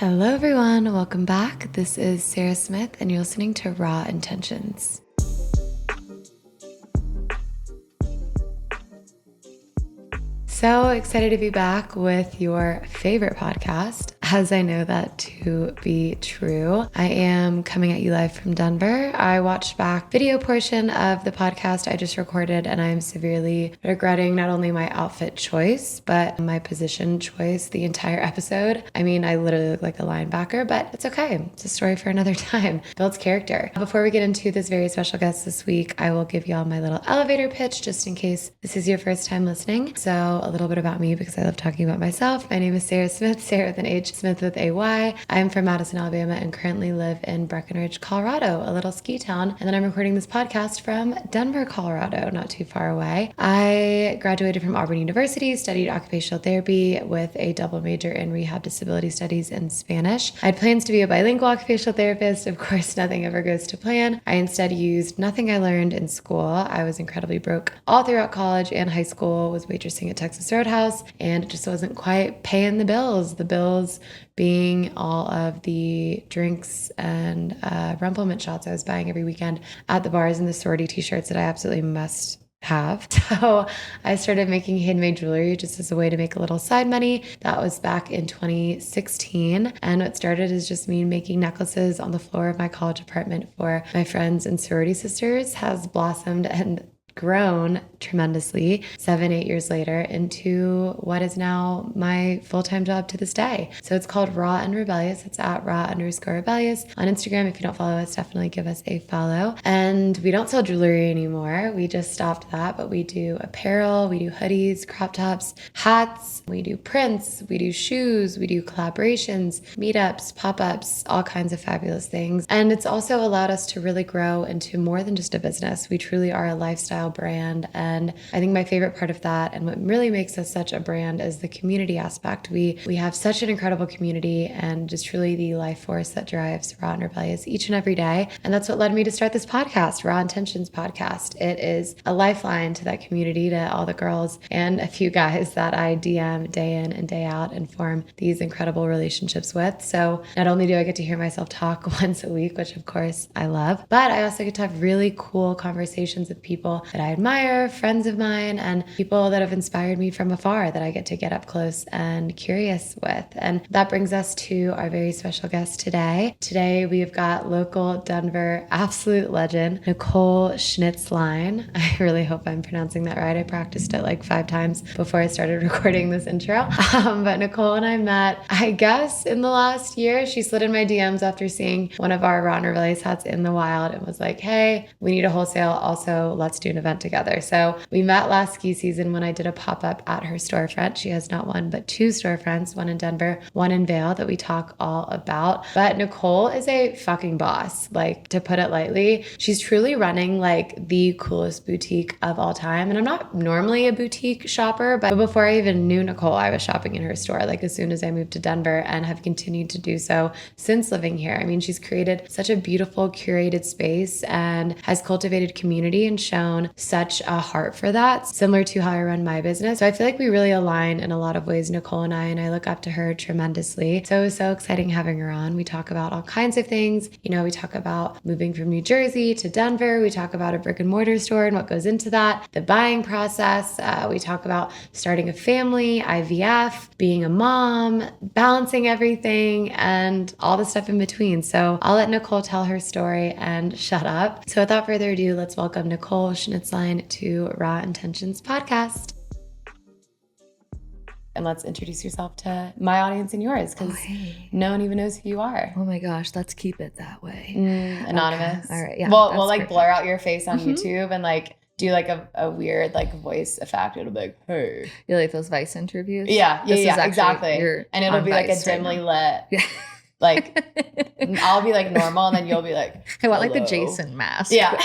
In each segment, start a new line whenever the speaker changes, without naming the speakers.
Hello everyone, welcome back. This is Sarah Smith and you're listening to Raw Intentions. So excited to be back with your favorite podcast, as I know that to be true. I am coming at you live from Denver. I watched back video portion of the podcast I just recorded, and I'm severely regretting not only my outfit choice, but my position choice the entire episode. I mean, I literally look like a linebacker, but it's okay. It's a story for another time. Builds character. Before we get into this very special guest this week, I will give y'all my little elevator pitch just in case this is your first time listening. So a little bit about me because I love talking about myself. My name is Sarah Smith, Sarah with an H, Smith with a Y. I'm from Madison, Alabama, and currently live in Breckenridge, Colorado, a little ski town. And then I'm recording this podcast from Denver, Colorado, not too far away. I graduated from Auburn University, studied occupational therapy with a double major in rehab disability studies and Spanish. I had plans to be a bilingual occupational therapist. Of course, nothing ever goes to plan. I instead used nothing I learned in school. I was incredibly broke all throughout college and high school, was waitressing at Texas Roadhouse, and it just wasn't quite paying the bills. The bills being all of the drinks and Rumplemint shots I was buying every weekend at the bars and the sorority t-shirts that I absolutely must have. So I started making handmade jewelry just as a way to make a little side money. That was back in 2016. And what started as just me making necklaces on the floor of my college apartment for my friends and sorority sisters has blossomed and grown tremendously 7-8 years later into what is now my full-time job to this day. So it's called Raw and Rebellious. It's at raw_rebellious on Instagram. If you don't follow us, definitely give us a follow. And we don't sell jewelry anymore. We just stopped that, but we do apparel, we do hoodies, crop tops, hats, we do prints, we do shoes, we do collaborations, meetups, pop-ups, all kinds of fabulous things. And it's also allowed us to really grow into more than just a business. We truly are a lifestyle brand. And I think my favorite part of that and what really makes us such a brand is the community aspect. We have such an incredible community and just truly the life force that drives Raw and Rebellious each and every day. And that's what led me to start this podcast, Raw Intentions Podcast. It is a lifeline to that community, to all the girls and a few guys that I DM day in and day out and form these incredible relationships with. So not only do I get to hear myself talk once a week, which of course I love, but I also get to have really cool conversations with people that I admire, friends of mine, and people that have inspired me from afar that I get to get up close and curious with. And that brings us to our very special guest today. Today, we've got local Denver absolute legend, Nicole Schnitzlein. I really hope I'm pronouncing that right. I practiced it like 5 times before I started recording this intro. But Nicole and I met, I guess, in the last year. She slid in my DMs after seeing one of our Raw and Rebellious hats in the wild and was like, hey, we need a wholesale. Also, let's do an event together. So we met last ski season when I did a pop-up at her storefront. She has not one, but 2 storefronts, one in Denver, one in Vail, that we talk all about. But Nicole is a fucking boss, like, to put it lightly. She's truly running like the coolest boutique of all time. And I'm not normally a boutique shopper, but before I even knew Nicole, I was shopping in her store, like as soon as I moved to Denver, and have continued to do so since living here. I mean, she's created such a beautiful curated space and has cultivated community and shown such a heart for that, similar to how I run my business. So I feel like we really align in a lot of ways, Nicole and I look up to her tremendously. So it was so exciting having her on. We talk about all kinds of things. You know, we talk about moving from New Jersey to Denver. We talk about a brick-and-mortar store and what goes into that, the buying process. We talk about starting a family, IVF, being a mom, balancing everything, and all the stuff in between. So I'll let Nicole tell her story and shut up. So without further ado, let's welcome Nicole Schnitzlein to Raw Intentions Podcast. And let's introduce yourself to my audience and yours, because no one even knows who you are.
Oh my gosh, let's keep it that way.
Anonymous.
Okay. All right, yeah.
We'll like blur out your face on YouTube and like do like a weird like voice effect. It'll be like, hey.
You like those Vice interviews?
Yeah, exactly.
And
it'll be like a dimly lit.
Yeah.
Like I'll be like normal and then you'll be like,
I want like the
hello.
Jason mask.
Yeah.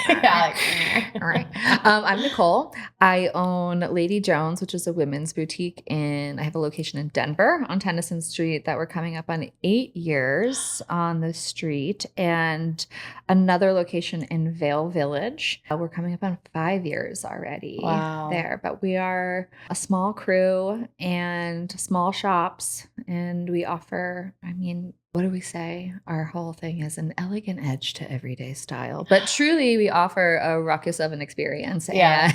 Yeah.
All right. I'm Nicole. I own Lady Jones, which is a women's boutique I have a location in Denver on Tennyson Street that we're coming up on 8 years on the street, and another location in Vale Village. We're coming up on 5 years already there, but we are a small crew and small shops, and we offer, what do we say? Our whole thing is an elegant edge to everyday style. But truly, we offer a ruckus of an experience.
Yeah.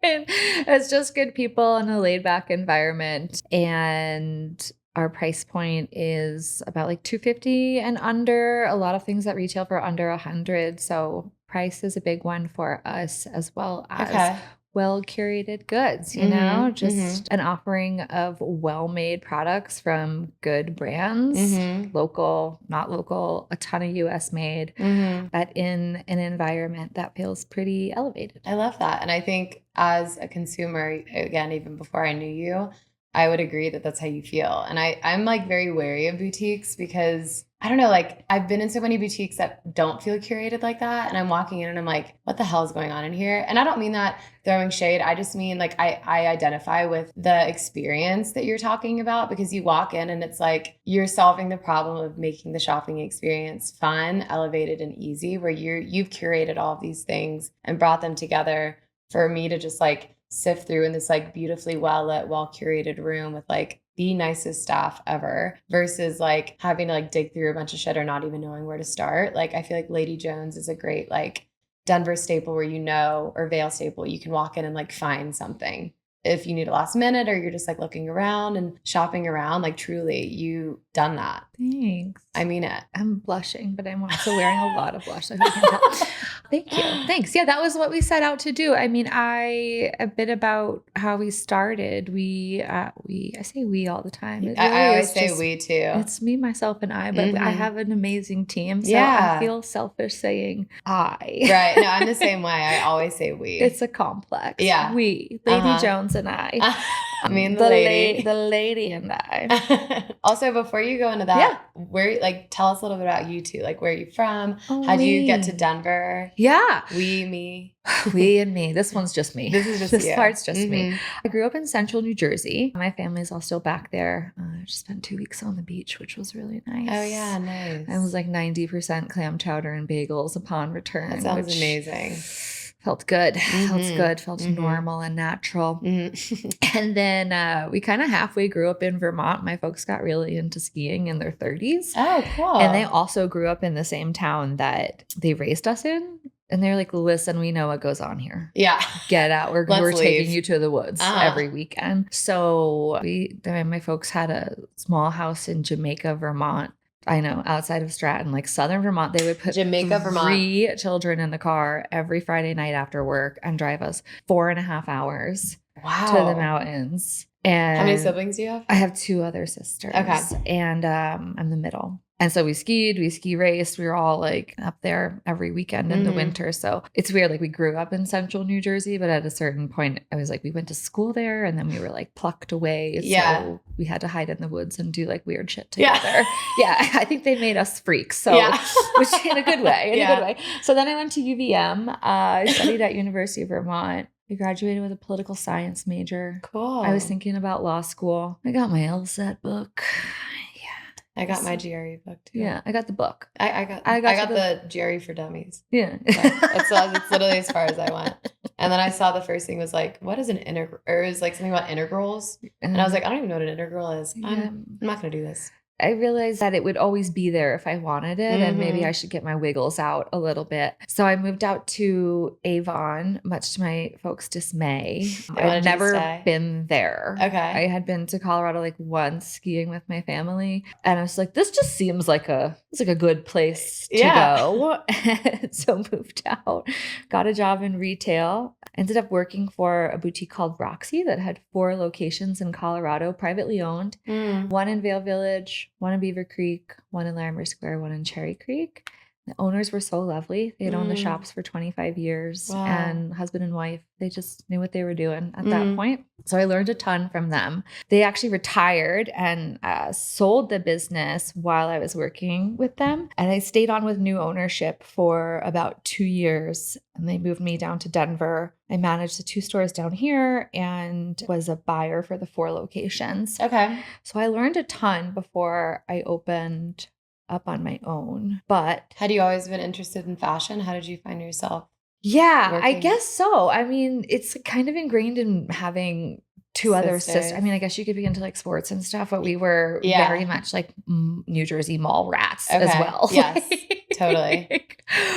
And it's just good people in a laid back environment. And our price point is about like $250 and under. A lot of things that retail for under $100. So price is a big one for us, as well as well curated goods, you know, just an offering of well-made products from good brands, local, not local, a ton of US made, but in an environment that feels pretty elevated.
I love that. And I think as a consumer, again, even before I knew you, I would agree that that's how you feel. And I'm like very wary of boutiques because I don't know, like I've been in so many boutiques that don't feel curated like that. And I'm walking in and I'm like, what the hell is going on in here? And I don't mean that throwing shade. I just mean like I identify with the experience that you're talking about, because you walk in and it's like you're solving the problem of making the shopping experience fun, elevated, and easy, where you've curated all of these things and brought them together for me to just like sift through in this like beautifully well lit, well curated room with like the nicest staff ever, versus like having to like dig through a bunch of shit or not even knowing where to start. Like I feel like Lady Jones is a great like Denver staple where, you know, or Vale staple, you can walk in and like find something. If you need a last minute or you're just like looking around and shopping around, like truly you've done that.
Thanks.
I mean it.
I'm blushing, but I'm also wearing a lot of blush. I hope you can tell. Thank you. Thanks. Yeah, that was what we set out to do. I mean, a bit about how we started. I say we all the time.
I always say we too.
It's me, myself, and I, but I have an amazing team. So I feel selfish saying I.
Right. No, I'm the same way. I always say we.
It's a complex.
Yeah.
We, Lady Jones and I.
Me and the lady.
The lady and I.
Also, before you go into that, where like tell us a little bit about you two. Like, where are you from? How do you get to Denver?
Yeah.
We, me.
We and me. This one's just me.
This
part's just me. I grew up in central New Jersey. My family's all still back there. I just spent 2 weeks on the beach, which was really nice.
Oh yeah, nice.
I was like 90% clam chowder and bagels upon return.
That sounds amazing.
Felt good. Felt normal and natural. And then we kind of halfway grew up in Vermont. My folks got really into skiing in their 30s.
Oh, cool.
And they also grew up in the same town that they raised us in. And they're like, listen, we know what goes on here.
Yeah.
Get out. We're taking you to the woods every weekend. So my folks had a small house in Jamaica, Vermont. I know, outside of Stratton, like southern Vermont. They would put
Vermont.
3 children in the car every Friday night after work and drive us 4.5 hours to the mountains. And
how many siblings do you have?
I have 2 other sisters.
Okay.
And I'm the middle. And so we ski raced. We were all like up there every weekend in the winter. So it's weird. Like we grew up in central New Jersey, but at a certain point I was like, we went to school there and then we were like plucked away.
Yeah.
So we had to hide in the woods and do like weird shit together. Yeah. I think they made us freaks. So, which in a good way, a good way. So then I went to UVM. I studied at University of Vermont. I graduated with a political science major.
Cool.
I was thinking about law school. I got my LSAT book.
I got my GRE book too.
Yeah, I got the book.
I got the GRE for Dummies.
Yeah.
That's literally as far as I went. And then I saw the first thing was like, what is an integral? Or it was like something about integrals. And I was like, I don't even know what an integral is. I'm not going to do this.
I realized that it would always be there if I wanted it, and maybe I should get my wiggles out a little bit. So I moved out to Avon, much to my folks' dismay. I'd never been there.
Okay.
I had been to Colorado like once skiing with my family, and I was like, this just seems like a good place to go. So moved out, got a job in retail, ended up working for a boutique called Roxy that had 4 locations in Colorado, privately owned, one in Vale Village, one in Beaver Creek, one in Larimer Square, one in Cherry Creek. The owners were so lovely. They had owned the shops for 25 years
Wow.
and husband and wife, they just knew what they were doing at that point. So I learned a ton from them. They actually retired and sold the business while I was working with them. And I stayed on with new ownership for about 2 years. And they moved me down to Denver. I managed the 2 stores down here and was a buyer for the 4 locations.
Okay.
So I learned a ton before I opened up on my own. But
had you always been interested in fashion? How did you find yourself?
Yeah,
working?
I guess so. I mean, it's kind of ingrained in having 2 other sisters. I mean, I guess you could be into like sports and stuff, but we were very much like New Jersey mall rats as well.
Yes, totally.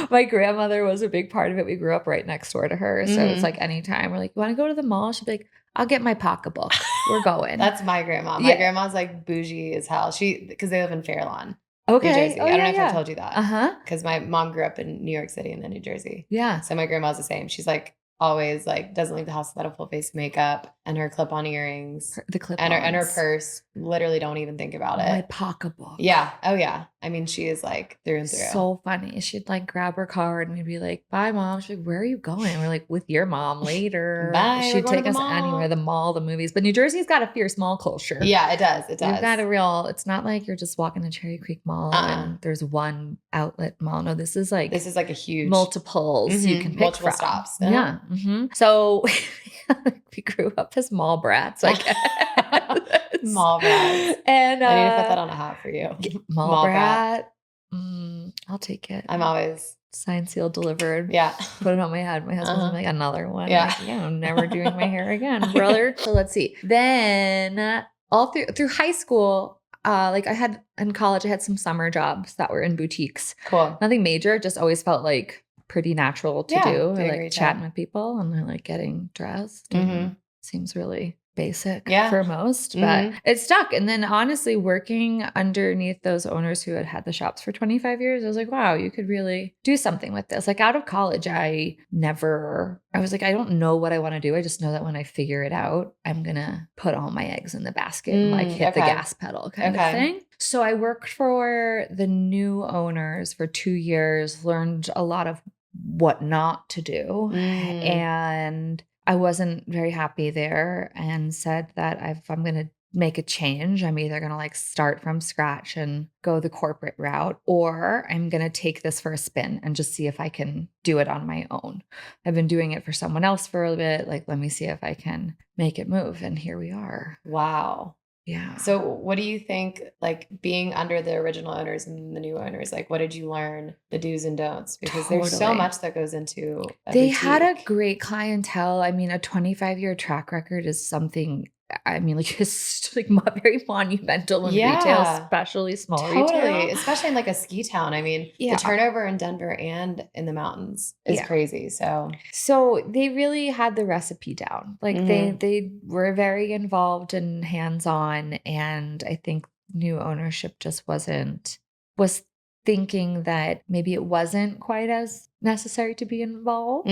My grandmother was a big part of it. We grew up right next door to her. So it's like anytime we're like, you want to go to the mall? She'd be like, I'll get my pocketbook. We're going.
That's my grandma. My grandma's like bougie as hell. Because they live in Fairlawn.
Okay.
New Jersey. I don't know if I told you that.
Uh-huh.
Because my mom grew up in New York City and then New Jersey.
Yeah.
So my grandma's the same. She's like always like doesn't leave the house without a full face of makeup and her clip-on earrings.
The clip-ons.
And her purse. Literally don't even think about it.
My pocketbook.
Yeah. Oh yeah. I mean, she is like through and through.
So funny. She'd like grab her card and we'd be like, bye mom. She's like, where are you going? And we're like, with your mom later.
Bye.
She'd take us anywhere, the mall, the movies. But New Jersey's got a fierce mall culture.
Yeah, it does. It does.
You've got a real, it's not like you're just walking to Cherry Creek Mall and there's one outlet mall. No, this is like
a huge
multiples you can pick
multiple
from.
stops.
Yeah. So we grew up as mall brats, I guess.
Mall brats.
And
I need to put that on a hat for you.
Mall brat. I'll take it.
I'm always
signed, sealed, delivered.
Yeah.
Put it on my head. My husband's like, another one.
Yeah.
Like, I'm never doing my hair again, brother. So let's see. Then all through high school, like in college, I had some summer jobs that were in boutiques.
Cool.
Nothing major. Just always felt like pretty natural to do. I like chatting with people and I like getting dressed. Seems really basic for most, but it stuck. And then honestly, working underneath those owners who had the shops for 25 years, I was like, wow, you could really do something with this. Like out of college, I was like, I don't know what I want to do. I just know that when I figure it out, I'm going to put all my eggs in the basket and like hit the gas pedal kind of thing. So I worked for the new owners for 2 years, learned a lot of what not to do. And I wasn't very happy there and said that if I'm going to make a change, I'm either going to like start from scratch and go the corporate route, or I'm going to take this for a spin and just see if I can do it on my own. I've been doing it for someone else for a bit. Like, let me see if I can make it move. And here we are.
Wow.
Yeah.
So what do you think, like being under the original owners and the new owners, like what did you learn, the do's and don'ts? Because there's so much that goes into
They had a great clientele. I mean, a 25-year track record is something, I mean, like it's like very monumental in retail, especially small retail.
Especially in like a ski town. I mean, the turnover in Denver and in the mountains is crazy. So
they really had the recipe down. Like they were very involved and hands-on. And I think new ownership just was thinking that maybe it wasn't quite as necessary to be involved.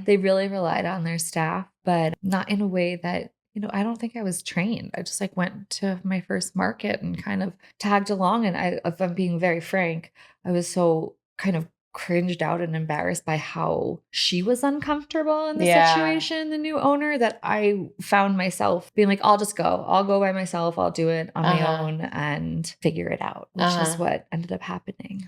They really relied on their staff, but not in a way that, I don't think I was trained. I just like went to my first market and kind of tagged along. And if I'm being very frank, I was so kind of cringed out and embarrassed by how she was uncomfortable in the situation, the new owner, that I found myself being like, I'll go by myself. I'll do it on my own and figure it out, which is what ended up happening.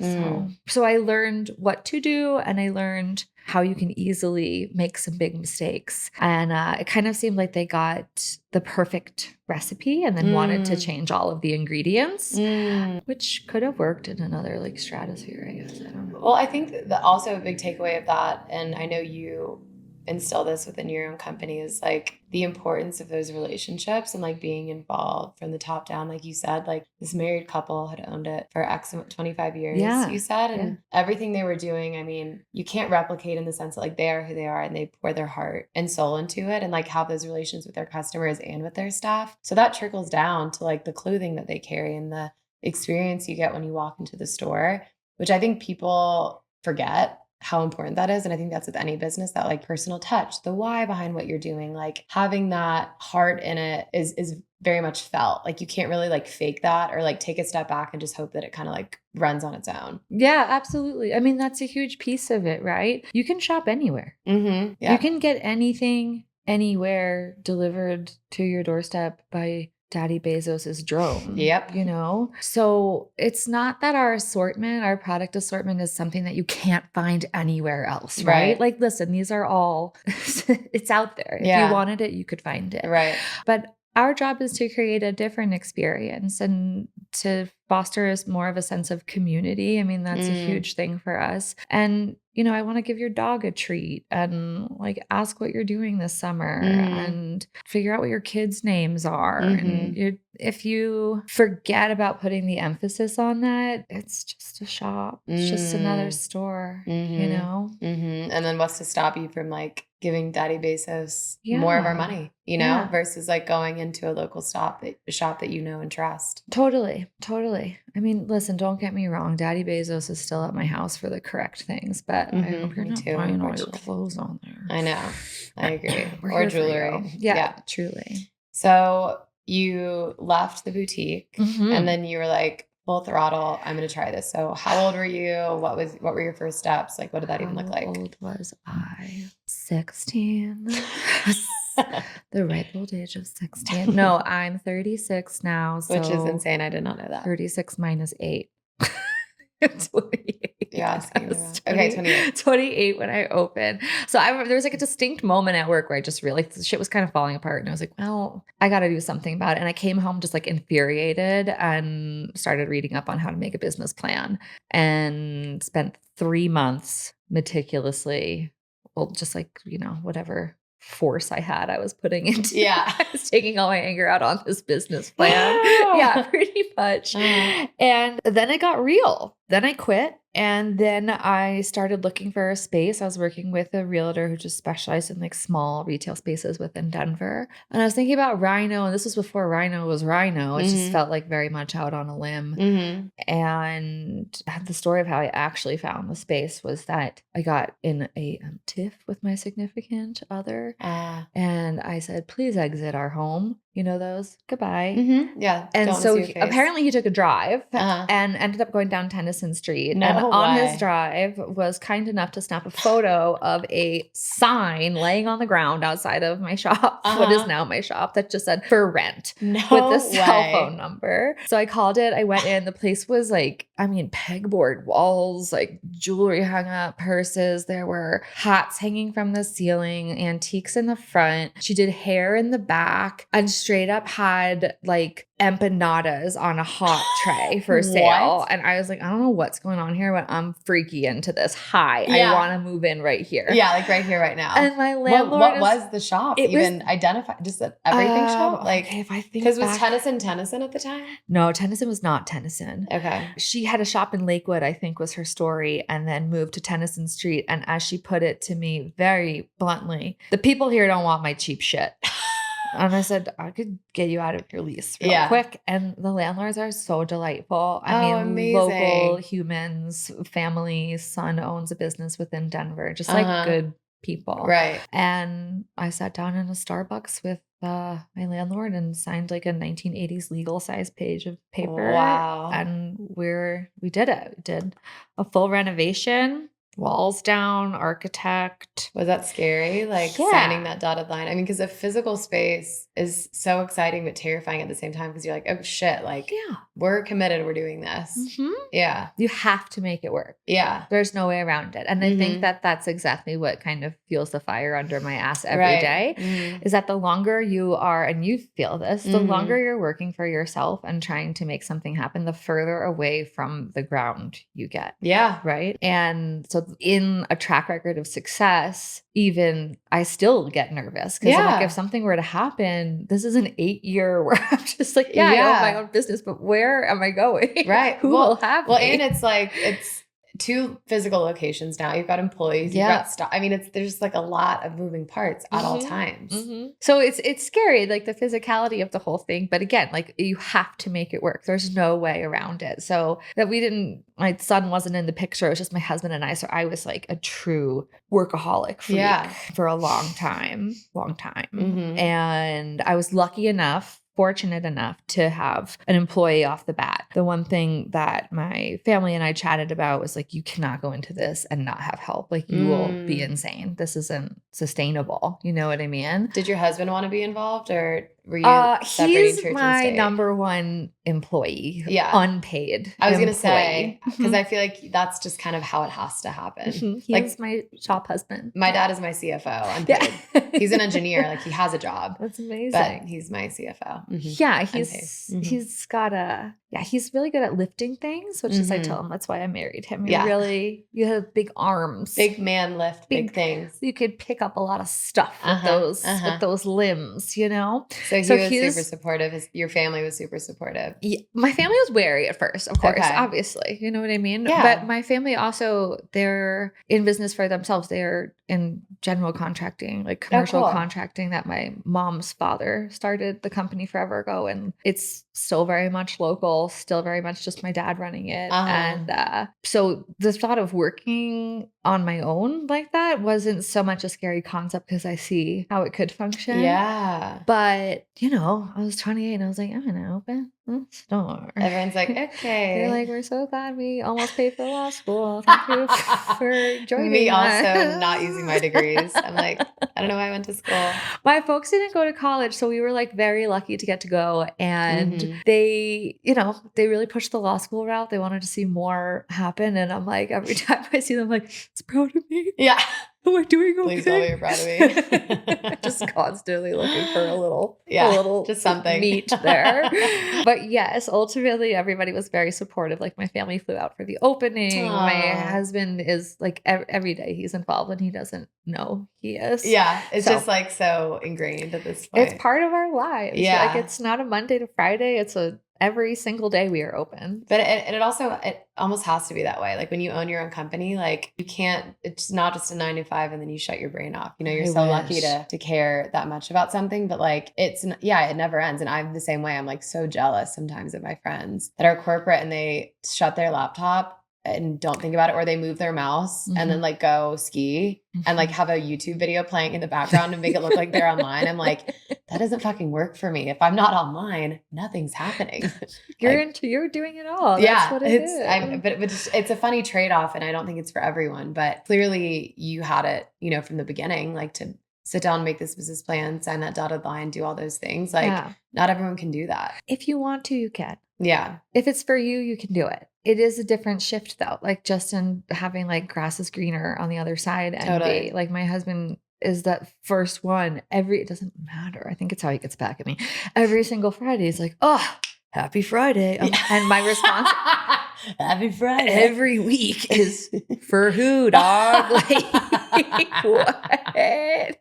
So I learned what to do and I learned how you can easily make some big mistakes. And it kind of seemed like they got the perfect recipe and then wanted to change all of the ingredients, which could have worked in another like stratosphere, I guess. I don't know.
Well, I think that also a big takeaway of that, and I know you instill this within your own company, is like the importance of those relationships and like being involved from the top down. Like you said, like this married couple had owned it for 25 years, you said, and everything they were doing, I mean, you can't replicate in the sense that like they are who they are and they pour their heart and soul into it and like have those relations with their customers and with their staff. So that trickles down to like the clothing that they carry and the experience you get when you walk into the store, which I think people forget how important that is. And I think that's with any business, that like personal touch, the why behind what you're doing, like having that heart in it is very much felt. Like you can't really like fake that or like take a step back and just hope that it kind of like runs on its own.
Yeah, absolutely. I mean, that's a huge piece of it, right? You can shop anywhere.
Mm-hmm. Yeah.
You can get anything, anywhere delivered to your doorstep by Daddy Bezos's drone.
Yep.
You know? So it's not that our product assortment is something that you can't find anywhere else, right? Like, listen, these are all, it's out there. If you wanted it, you could find it.
Right.
But our job is to create a different experience and to foster more of a sense of community. I mean, that's a huge thing for us. And, you know, I want to give your dog a treat and like ask what you're doing this summer and figure out what your kids' names are. And if you forget about putting the emphasis on that, it's just a shop. It's just another store, you know?
And then what's to stop you from like giving Daddy Bezos more of our money, you know, versus like going into a local shop that you know and trust.
Totally. I mean, listen, don't get me wrong. Daddy Bezos is still at my house for the correct things, but I hope you're not buying all your clothes on there.
I know. I agree. Or jewelry.
Yeah, truly.
So you left the boutique and then you were like, full throttle, I'm going to try this. So how old were you? What were your first steps? Like, what did that even look like?
How old was I? 16. The ripe old age of 16. No, I'm 36 now. So
which is insane. I did not know that.
36 minus 8. 28.
Yeah. Okay. 28.
28 when I opened. So there was like a distinct moment at work where I just realized the shit was kind of falling apart. And I was like, well, I got to do something about it. And I came home just like infuriated and started reading up on how to make a business plan and spent 3 months meticulously, well, just like, you know, whatever force I had, I was putting into I was taking all my anger out on this business plan. Yeah, pretty much. And then it got real. Then I quit. And then I started looking for a space. I was working with a realtor who just specialized in like small retail spaces within Denver. And I was thinking about Rhino. And this was before Rhino was Rhino. It just felt like very much out on a limb. And the story of how I actually found the space was that I got in a tiff with my significant other. And I said, please exit our home. You know those? Goodbye.
Yeah.
And so apparently he took a drive and ended up going down Tennyson Street.
No
and on
way.
his drive was kind enough to snap a photo of a sign laying on the ground outside of my shop, what is now my shop, that just said for rent with the cell phone number. So I called it. I went in. The place was like, I mean, pegboard walls, like jewelry hung up, purses. There were hats hanging from the ceiling, antiques in the front. She did hair in the back and straight up had like empanadas on a hot tray for sale.
What?
And I was like, I don't know what's going on here, but I'm freaky into this. I want to move in right here.
Yeah, like right here, right now.
And my landlord
what was the shop? Identify just an everything shop? Like,
okay, if I think
because was Tennyson at the time?
No, Tennyson was not Tennyson.
Okay.
She had a shop in Lakewood, I think was her story, and then moved to Tennyson Street. And as she put it to me very bluntly, the people here don't want my cheap shit. And I said, I could get you out of your lease real quick. And the landlords are so delightful. I mean,
amazing.
Local humans, family, son owns a business within Denver, just like good people.
Right.
And I sat down in a Starbucks with my landlord and signed like a 1980s legal size page of paper.
Wow.
And we did it. We did a full renovation. Walls down, architect.
Was that scary? Like signing that dotted line? I mean, because a physical space is so exciting but terrifying at the same time because you're like, oh shit, like we're committed, we're doing this. Yeah.
You have to make it work.
Yeah.
There's no way around it. And I think that that's exactly what kind of fuels the fire under my ass every day is that the longer you are, and you feel this, the longer you're working for yourself and trying to make something happen, the further away from the ground you get.
Yeah.
Right. And so in a track record of success, even I still get nervous because I'm like, if something were to happen, this is an 8-year where I'm just like, I own my own business, but where am I going?
Right.
Who will have me?
And it's like, 2 physical locations now. You've got employees, you've got stuff. I mean, there's like a lot of moving parts at all times.
So it's scary, like the physicality of the whole thing. But again, like you have to make it work. There's no way around it. So that my son wasn't in the picture. It was just my husband and I. So I was like a true workaholic freak for a long time. And I was fortunate enough to have an employee off the bat. The one thing that my family and I chatted about was like, you cannot go into this and not have help. Like you will be insane. This isn't sustainable. You know what I mean?
Did your husband want to be involved, or were you separating
he's
church and
my
state?
number one employee. Unpaid.
I was going to say, because I feel like that's just kind of how it has to happen.
He's my shop husband.
My dad is my CFO. Unpaid. He's an engineer. Like he has a job.
That's amazing.
But he's my CFO.
Yeah, he's got he's really good at lifting things, which is I tell him that's why I married him. You have big arms.
Big man lift big things.
You could pick up a lot of stuff with those limbs, you know?
So he was super supportive. Your family was super supportive.
Yeah, my family was wary at first, of course, obviously. You know what I mean?
Yeah.
But my family also, they're in business for themselves. They're in general contracting, like commercial contracting that my mom's father started the company forever ago. And it's still very much local, still very much just my dad running it. And so the thought of working on my own like that wasn't so much a scary concept because I see how it could function.
Yeah.
But, you know, I was 28 and I was like, I'm going to open a store.
Everyone's like, okay.
They're like, we're so glad we almost paid for law school. Thank you for joining
Me
us.
also not using my degrees. I'm like, I don't know why I went to school.
My folks didn't go to college, so we were like very lucky to get to go. And they, you know, they really pushed the law school route. They wanted to see more happen. And I'm like, every time I see them, I'm like, it's proud of me.
Yeah.
Am I doing okay?
Please tell me you're proud of me.
Just constantly looking for a little
just something
meat there. But yes, ultimately everybody was very supportive. Like my family flew out for the opening.
Aww.
My husband is like every day he's involved and he doesn't know he is.
Yeah. It's just like so ingrained at this point.
It's part of our lives.
Yeah.
Like it's not a Monday to Friday. It's every single day we are open.
But it almost has to be that way. Like when you own your own company, like you can't, it's not just a 9 to 5 and then you shut your brain off. You know, you're lucky to care that much about something, but like it never ends. And I'm the same way. I'm like so jealous sometimes of my friends that are corporate and they shut their laptop and don't think about it, or they move their mouse and then like go ski and like have a YouTube video playing in the background and make it look like they're online. I'm like, that doesn't fucking work for me. If I'm not online, nothing's happening.
You're doing it all. That's what it is.
But it's a funny trade-off and I don't think it's for everyone, but clearly you had it, you know, from the beginning, like to sit down and make this business plan, sign that dotted line, do all those things. Like not everyone can do that.
If you want to, you can.
Yeah.
If it's for you, you can do it. It is a different shift though. Like just in having like grass is greener on the other side.
Totally.
Like my husband is that first one. It doesn't matter. I think it's how he gets back at me. Every single Friday, he's like, oh, happy Friday. And my response,
happy Friday.
Every week is for who, dog? Like, what?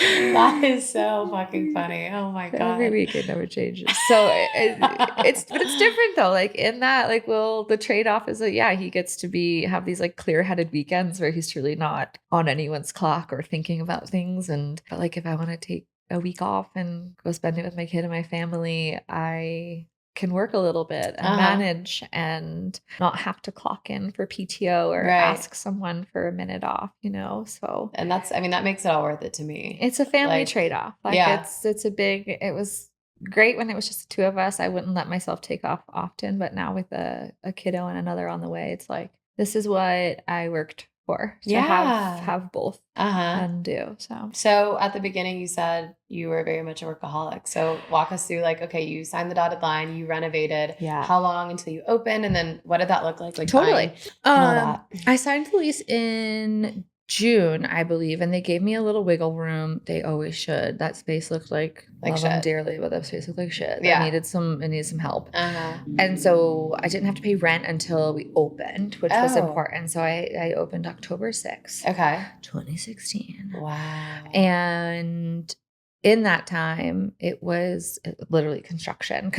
That is so fucking funny. Oh my God.
Every week it never changes. So it's different though. Like in that, like, well, the trade-off is that, he gets to have these like clear-headed weekends where he's truly not on anyone's clock or thinking about things. But like, if I want to take a week off and go spend it with my kid and my family, I can work a little bit and manage and not have to clock in for PTO or ask someone for a minute off, you know? So,
and that makes it all worth it to me.
It's a family trade-off. Like it was great when it was just the two of us. I wouldn't let myself take off often, but now with a kiddo and another on the way, it's like, this is what I worked for, to have both and do.
So at the beginning, you said you were very much a workaholic. So walk us through, like, okay, you signed the dotted line, you renovated.
Yeah.
How long until you opened? And then what did that look like? Like
totally.
All that.
I signed the lease in June, I believe, and they gave me a little wiggle room. They always should. That space looked like love them dearly, but that space looked like shit.
Yeah.
I needed some help. And so I didn't have to pay rent until we opened, which was important. So I opened October 6th.
Okay.
2016.
Wow.
And in that time, it was literally construction,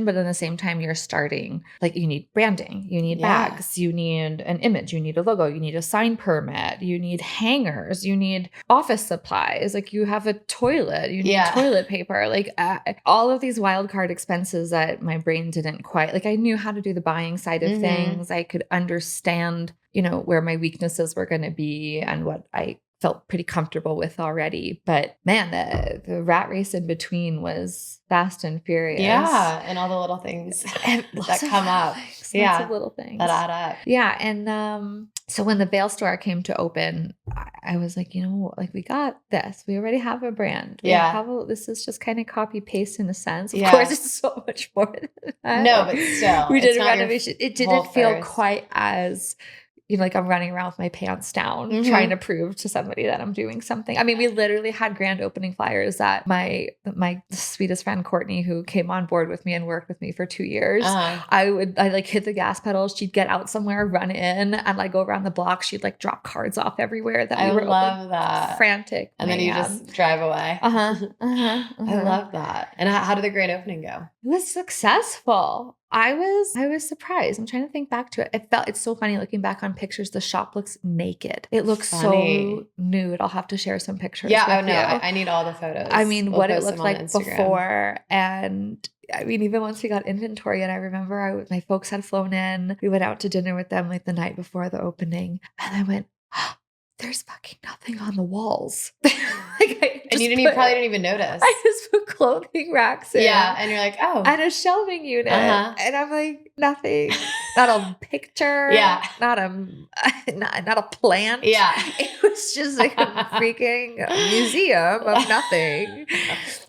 but at the same time, you're starting, like, you need branding, you need bags, you need an image, you need a logo, you need a sign permit, you need hangers, you need office supplies, like you have a toilet, you need toilet paper, like all of these wild card expenses that my brain didn't quite, like I knew how to do the buying side of things. I could understand, you know, where my weaknesses were going to be and what I felt pretty comfortable with already. But man, the rat race in between was fast and furious.
Yeah. And all the little things that come up.
Lots of little things
that add up.
Yeah. And so when the Vail store came to open, I was like, you know, like we got this. We already have a brand. This is just kind of copy paste in a sense. Of course, it's so much more than that.
No, but still.
We did a renovation. It didn't feel quite as, you know, like I'm running around with my pants down trying to prove to somebody that I'm doing something. I mean, we literally had grand opening flyers that my sweetest friend, Courtney, who came on board with me and worked with me for 2 years, I like hit the gas pedal. She'd get out somewhere, run in and like go around the block. She'd like drop cards off everywhere that we were
that.
Frantic.
And then you just drive away. I love that. And how did the grand opening go?
It was successful. I was surprised. I'm trying to think back to it. It's so funny looking back on pictures. The shop looks naked. It looks so nude. I'll have to share some pictures.
Yeah, I need all the photos.
I mean, what it looked like before. And I mean, even once we got inventory, and I remember my folks had flown in. We went out to dinner with them like the night before the opening. And I went, oh, there's fucking nothing on the walls.
And you probably didn't even notice.
I just put clothing racks in.
Yeah, and you're like, oh.
And a shelving unit. And I'm like, nothing. Not a picture. Not a plant.
Yeah.
It was just like a freaking museum of nothing.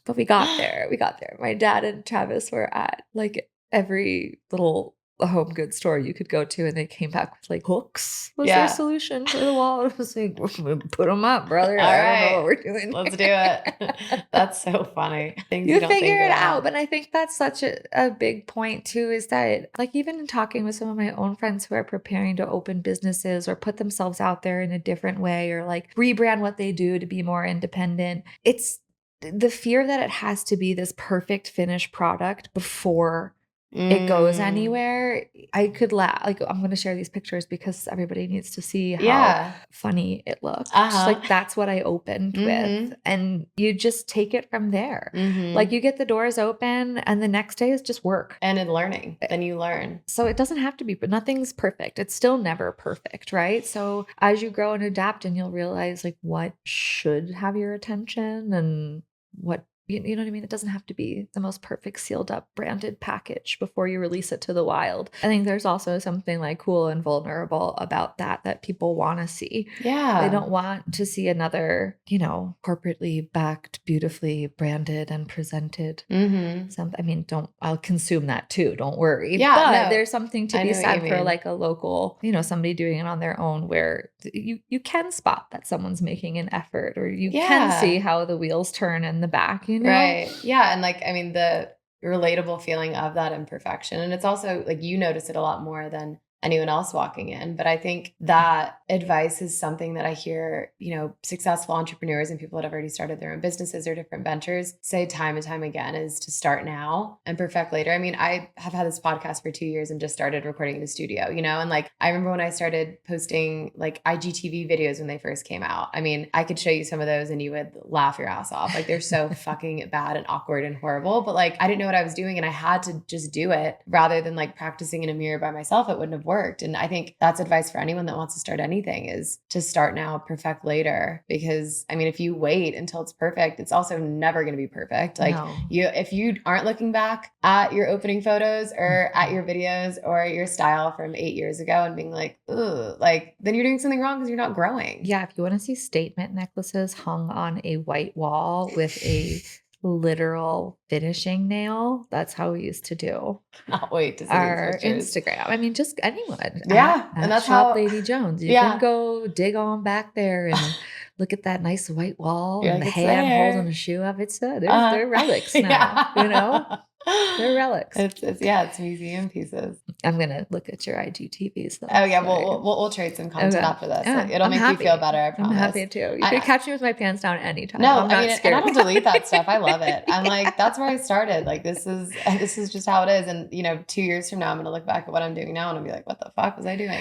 But we got there. My dad and Travis were at like every little home goods store you could go to, and they came back with like hooks was their solution to the wall. It was like, put them up, brother.
All right.
I don't know what we're doing.
Let's do it. That's so funny. Things
you figure it out. But I think that's such a big point too, is that like even in talking with some of my own friends who are preparing to open businesses or put themselves out there in a different way, or like rebrand what they do to be more independent, it's the fear that it has to be this perfect finished product before it goes anywhere. I could laugh. Like, I'm going to share these pictures because everybody needs to see how funny it looks. Like, that's what I opened with. And you just take it from there. Like, you get the doors open and the next day is just work.
And in learning, then you learn.
So it doesn't have to be, but nothing's perfect. It's still never perfect, right? So as you grow and adapt, and you'll realize like what should have your attention and what, you know what I mean? It doesn't have to be the most perfect sealed up branded package before you release it to the wild. I think there's also something like cool and vulnerable about that people want to see.
Yeah.
They don't want to see another, you know, corporately backed, beautifully branded and presented. I mean, I'll consume that too. Don't worry.
Yeah.
But there's something to be said for like a local, you know, somebody doing it on their own where you can spot that someone's making an effort, or you can see how the wheels turn in the back, you know?
Right. Yeah. And like, I mean, the relatable feeling of that imperfection. And it's also like you notice it a lot more than anyone else walking in. But I think that advice is something that I hear, you know, successful entrepreneurs and people that have already started their own businesses or different ventures say time and time again, is to start now and perfect later. I mean, I have had this podcast for 2 years and just started recording in the studio, you know, and like, I remember when I started posting like IGTV videos when they first came out. I mean, I could show you some of those and you would laugh your ass off. Like, they're so fucking bad and awkward and horrible, but like, I didn't know what I was doing and I had to just do it rather than like practicing in a mirror by myself. It wouldn't have worked. And I think that's advice for anyone that wants to start anything, is to start now, perfect later. Because I mean, if you wait until it's perfect, it's also never going to be perfect. Like if you aren't looking back at your opening photos or at your videos or your style from 8 years ago and being like, ugh, like then you're doing something wrong because you're not growing.
Yeah. If you want to see statement necklaces hung on a white wall with a literal finishing nail, that's how we used to do.
Can't wait to see
our Instagram. I mean, just anyone.
Yeah. And that's
Shop Lady Jones. You can go dig on back there and look at that nice white wall and the hand holding a shoe up. It's they're relics now, you know? They're relics.
It's museum pieces.
I'm gonna look at your IGTVs though.
Oh yeah, we'll trade some content after this.
Yeah,
It'll make you feel better. I
I'm
promise.
happy to. You can catch me with my pants down anytime.
No,
I'm not scared.
and I don't delete that stuff. I love it. I'm like, that's where I started. Like, this is just how it is. And 2 years from now, I'm gonna look back at what I'm doing now and I'll be like, what the fuck was I doing?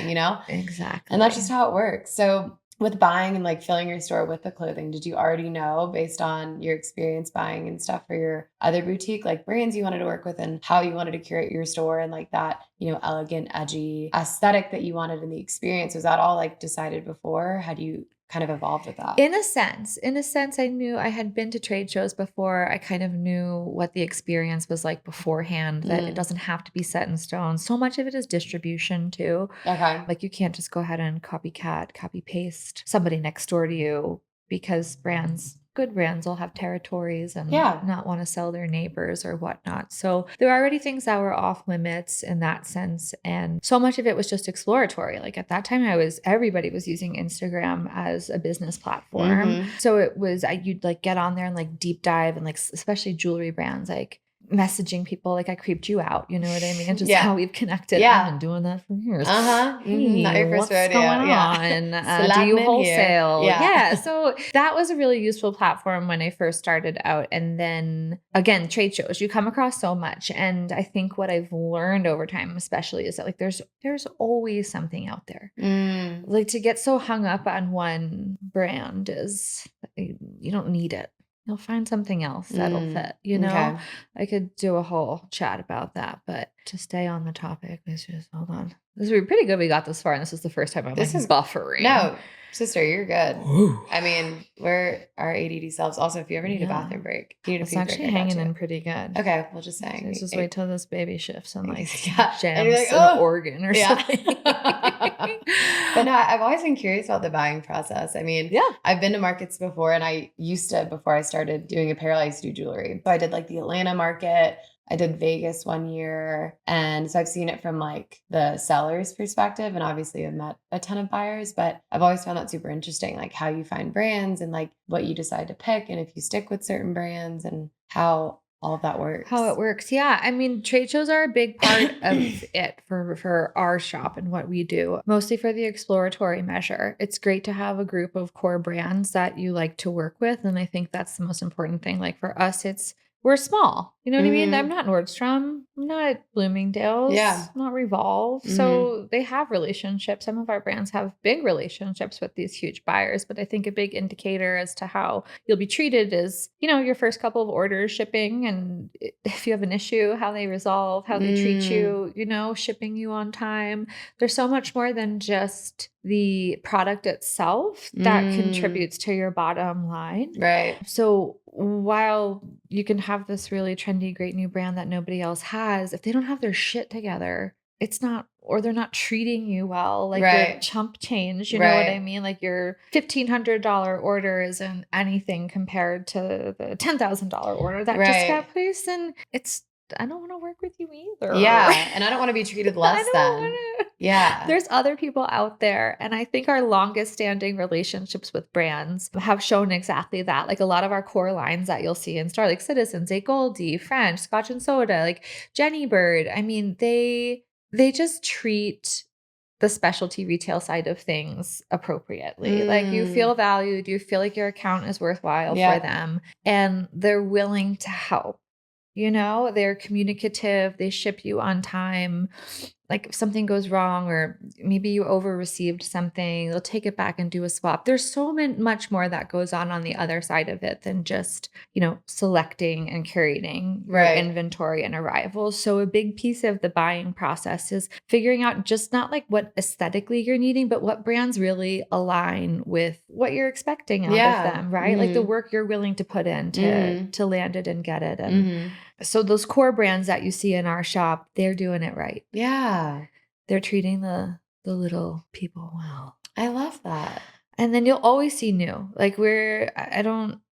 Exactly.
And that's just how it works. So with buying and like filling your store with the clothing, did you already know based on your experience buying and stuff for your other boutique, like brands you wanted to work with and how you wanted to curate your store and like that, elegant, edgy aesthetic that you wanted in the experience? Was that all like decided before? Had you kind of evolved with that?
In a sense, I knew I had been to trade shows before. I kind of knew what the experience was like beforehand, that it doesn't have to be set in stone. So much of it is distribution too.
Okay.
Like you can't just go ahead and copy paste somebody next door to you, because good brands will have territories and not want to sell their neighbors or whatnot. So there are already things that were off limits in that sense. And so much of it was just exploratory. Like at that time, everybody was using Instagram as a business platform. So it was, you'd like get on there and like deep dive and like, especially jewelry brands, like messaging people like I creeped you out, you know what I mean? Just how we've connected. I've been doing that for years. Hey,
not your first
what's
rodeo.
going on? Do you wholesale? So that was a really useful platform when I first started out. And then again, trade shows, you come across so much. And I think what I've learned over time, especially, is that like there's always something out there. Like to get so hung up on one brand is, you don't need it. You'll find something else that'll fit, Okay. I could do a whole chat about that, but to stay on the topic, let's just hold on. This is pretty good. We got this far, and this is the first time I'm buffering.
No, sister, you're good. Ooh. I mean, we're our ADD selves. Also, if you ever need a bathroom break, you need a pee break. It's actually
hanging in pretty good.
Okay, we'll just saying.
Let's just wait till this baby shifts and like jams
like,
an organ or something.
But no, I've always been curious about the buying process. I mean, I've been to markets before, and before I started doing apparel, I used to do jewelry. So I did like the Atlanta market. I did Vegas one year. And so I've seen it from like the seller's perspective. And obviously I've met a ton of buyers, but I've always found that super interesting, like how you find brands and like what you decide to pick and if you stick with certain brands and how all of that works.
How it works. Yeah. I mean, trade shows are a big part of it for our shop and what we do, mostly for the exploratory measure. It's great to have a group of core brands that you like to work with. And I think that's the most important thing. Like for us, we're small. You know what I mean? I'm not Nordstrom. I'm not Bloomingdale's. I'm not Revolve. So they have relationships. Some of our brands have big relationships with these huge buyers. But I think a big indicator as to how you'll be treated is, your first couple of orders shipping. And if you have an issue, how they resolve, how they treat you, shipping you on time. There's so much more than just the product itself that contributes to your bottom line.
Right.
So while you can have this really trendy, great new brand that nobody else has, if they don't have their shit together, or they're not treating you well, like your chump change, you know what I mean? Like your $1,500 order isn't anything compared to the $10,000 order that just got placed. And I don't want to work with you either.
Yeah. And I don't want to be treated less than. Yeah.
There's other people out there. And I think our longest standing relationships with brands have shown exactly that. Like a lot of our core lines that you'll see in store, like Citizens, A Goldie, French, Scotch and Soda, like Jenny Bird. I mean, they just treat the specialty retail side of things appropriately. Like you feel valued, you feel like your account is worthwhile for them, and they're willing to help. They're communicative, they ship you on time. Like if something goes wrong or maybe you over-received something, they'll take it back and do a swap. There's so much more that goes on the other side of it than just, selecting and curating your inventory and arrivals. So a big piece of the buying process is figuring out just not like what aesthetically you're needing, but what brands really align with what you're expecting out of them, right? Like the work you're willing to put in to land it and get it. And so those core brands that you see in our shop, they're doing it right.
Yeah.
They're treating the little people well.
I love that.
And then you'll always see new. Like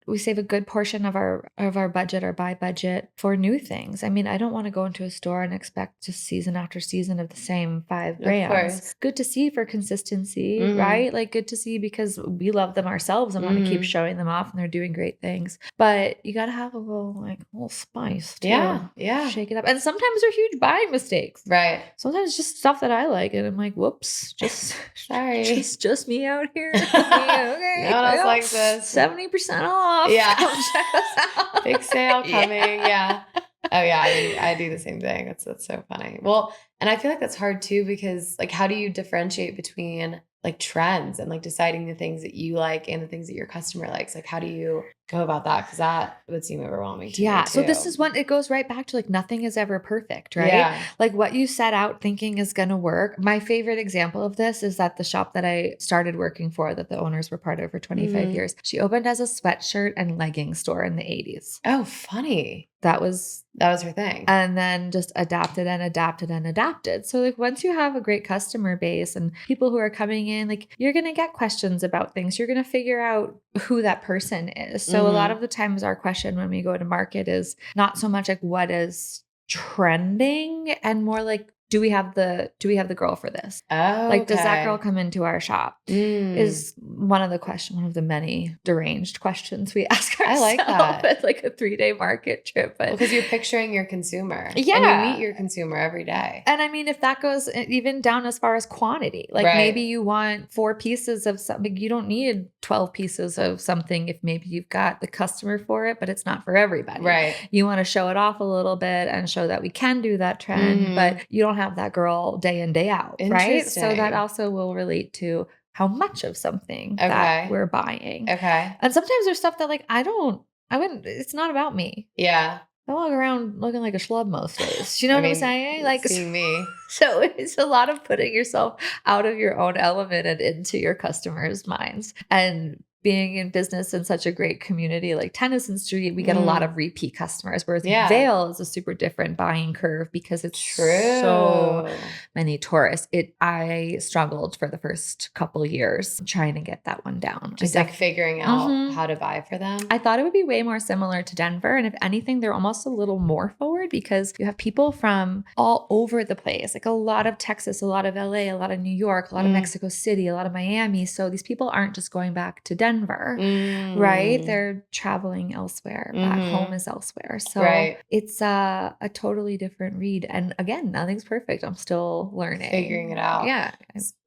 we save a good portion of our budget, our buy budget for new things. I mean, I don't want to go into a store and expect just season after season of the same 5 brands.
course.
Good to see for consistency, right? Like good to see because we love them ourselves and want to keep showing them off and they're doing great things. But you got to have a little spice too.
Yeah.
Shake it up. And sometimes they're huge buying mistakes.
Right.
Sometimes it's just stuff that I like and I'm like, whoops, just
sorry.
Just me out here. Okay.
No one else likes this.
70% off.
Yeah.
Come check us out.
Big sale coming. Yeah. Oh yeah. I do the same thing. That's so funny. Well, and I feel like that's hard too, because like, how do you differentiate between like trends and like deciding the things that you like and the things that your customer likes? Like, how do you go about that? Because that would seem overwhelming to me too.
So this is when it goes right back to like nothing is ever perfect, right?
Yeah.
Like what you set out thinking is going to work. My favorite example of this is that the shop that I started working for, that the owners were part of for 25 years, she opened as a sweatshirt and leggings store in the 80s.
Oh, funny.
That was
her thing.
And then just adapted and adapted and adapted. So like once you have a great customer base and people who are coming in, like you're going to get questions about things. You're going to figure out who that person is. So a lot of the times our question when we go to market is not so much like what is trending and more like, do we have the girl for this?
Oh,
like, does that girl come into our shop? Is one of the many deranged questions we ask ourselves.
I like that.
It's like a 3-day market trip. But
because you're picturing your consumer.
Yeah.
And you meet your consumer every day.
And I mean, if that goes even down as far as quantity, like maybe you want 4 pieces of something, you don't need 12 pieces of something if maybe you've got the customer for it, but it's not for everybody.
Right.
You want to show it off a little bit and show that we can do that trend, but you don't have that girl day in, day out, right? So that also will relate to how much of something that we're buying.
Okay.
And sometimes there's stuff that like, it's not about me.
Yeah.
I walk around looking like a schlub most days. You know what I'm saying? Like,
see me.
So it's a lot of putting yourself out of your own element and into your customers' minds. And being in business in such a great community like Tennyson Street, we get a lot of repeat customers, whereas Vail is a super different buying curve because it's so many tourists. I struggled for the first couple years trying to get that one down.
Just like figuring out how to buy for them.
I thought it would be way more similar to Denver. And if anything, they're almost a little more forward because you have people from all over the place, like a lot of Texas, a lot of LA, a lot of New York, a lot of Mexico City, a lot of Miami. So these people aren't just going back to Denver. Right? They're traveling elsewhere. Back home is elsewhere. So it's a totally different read. And again, nothing's perfect. I'm still learning.
Figuring it out.
Yeah.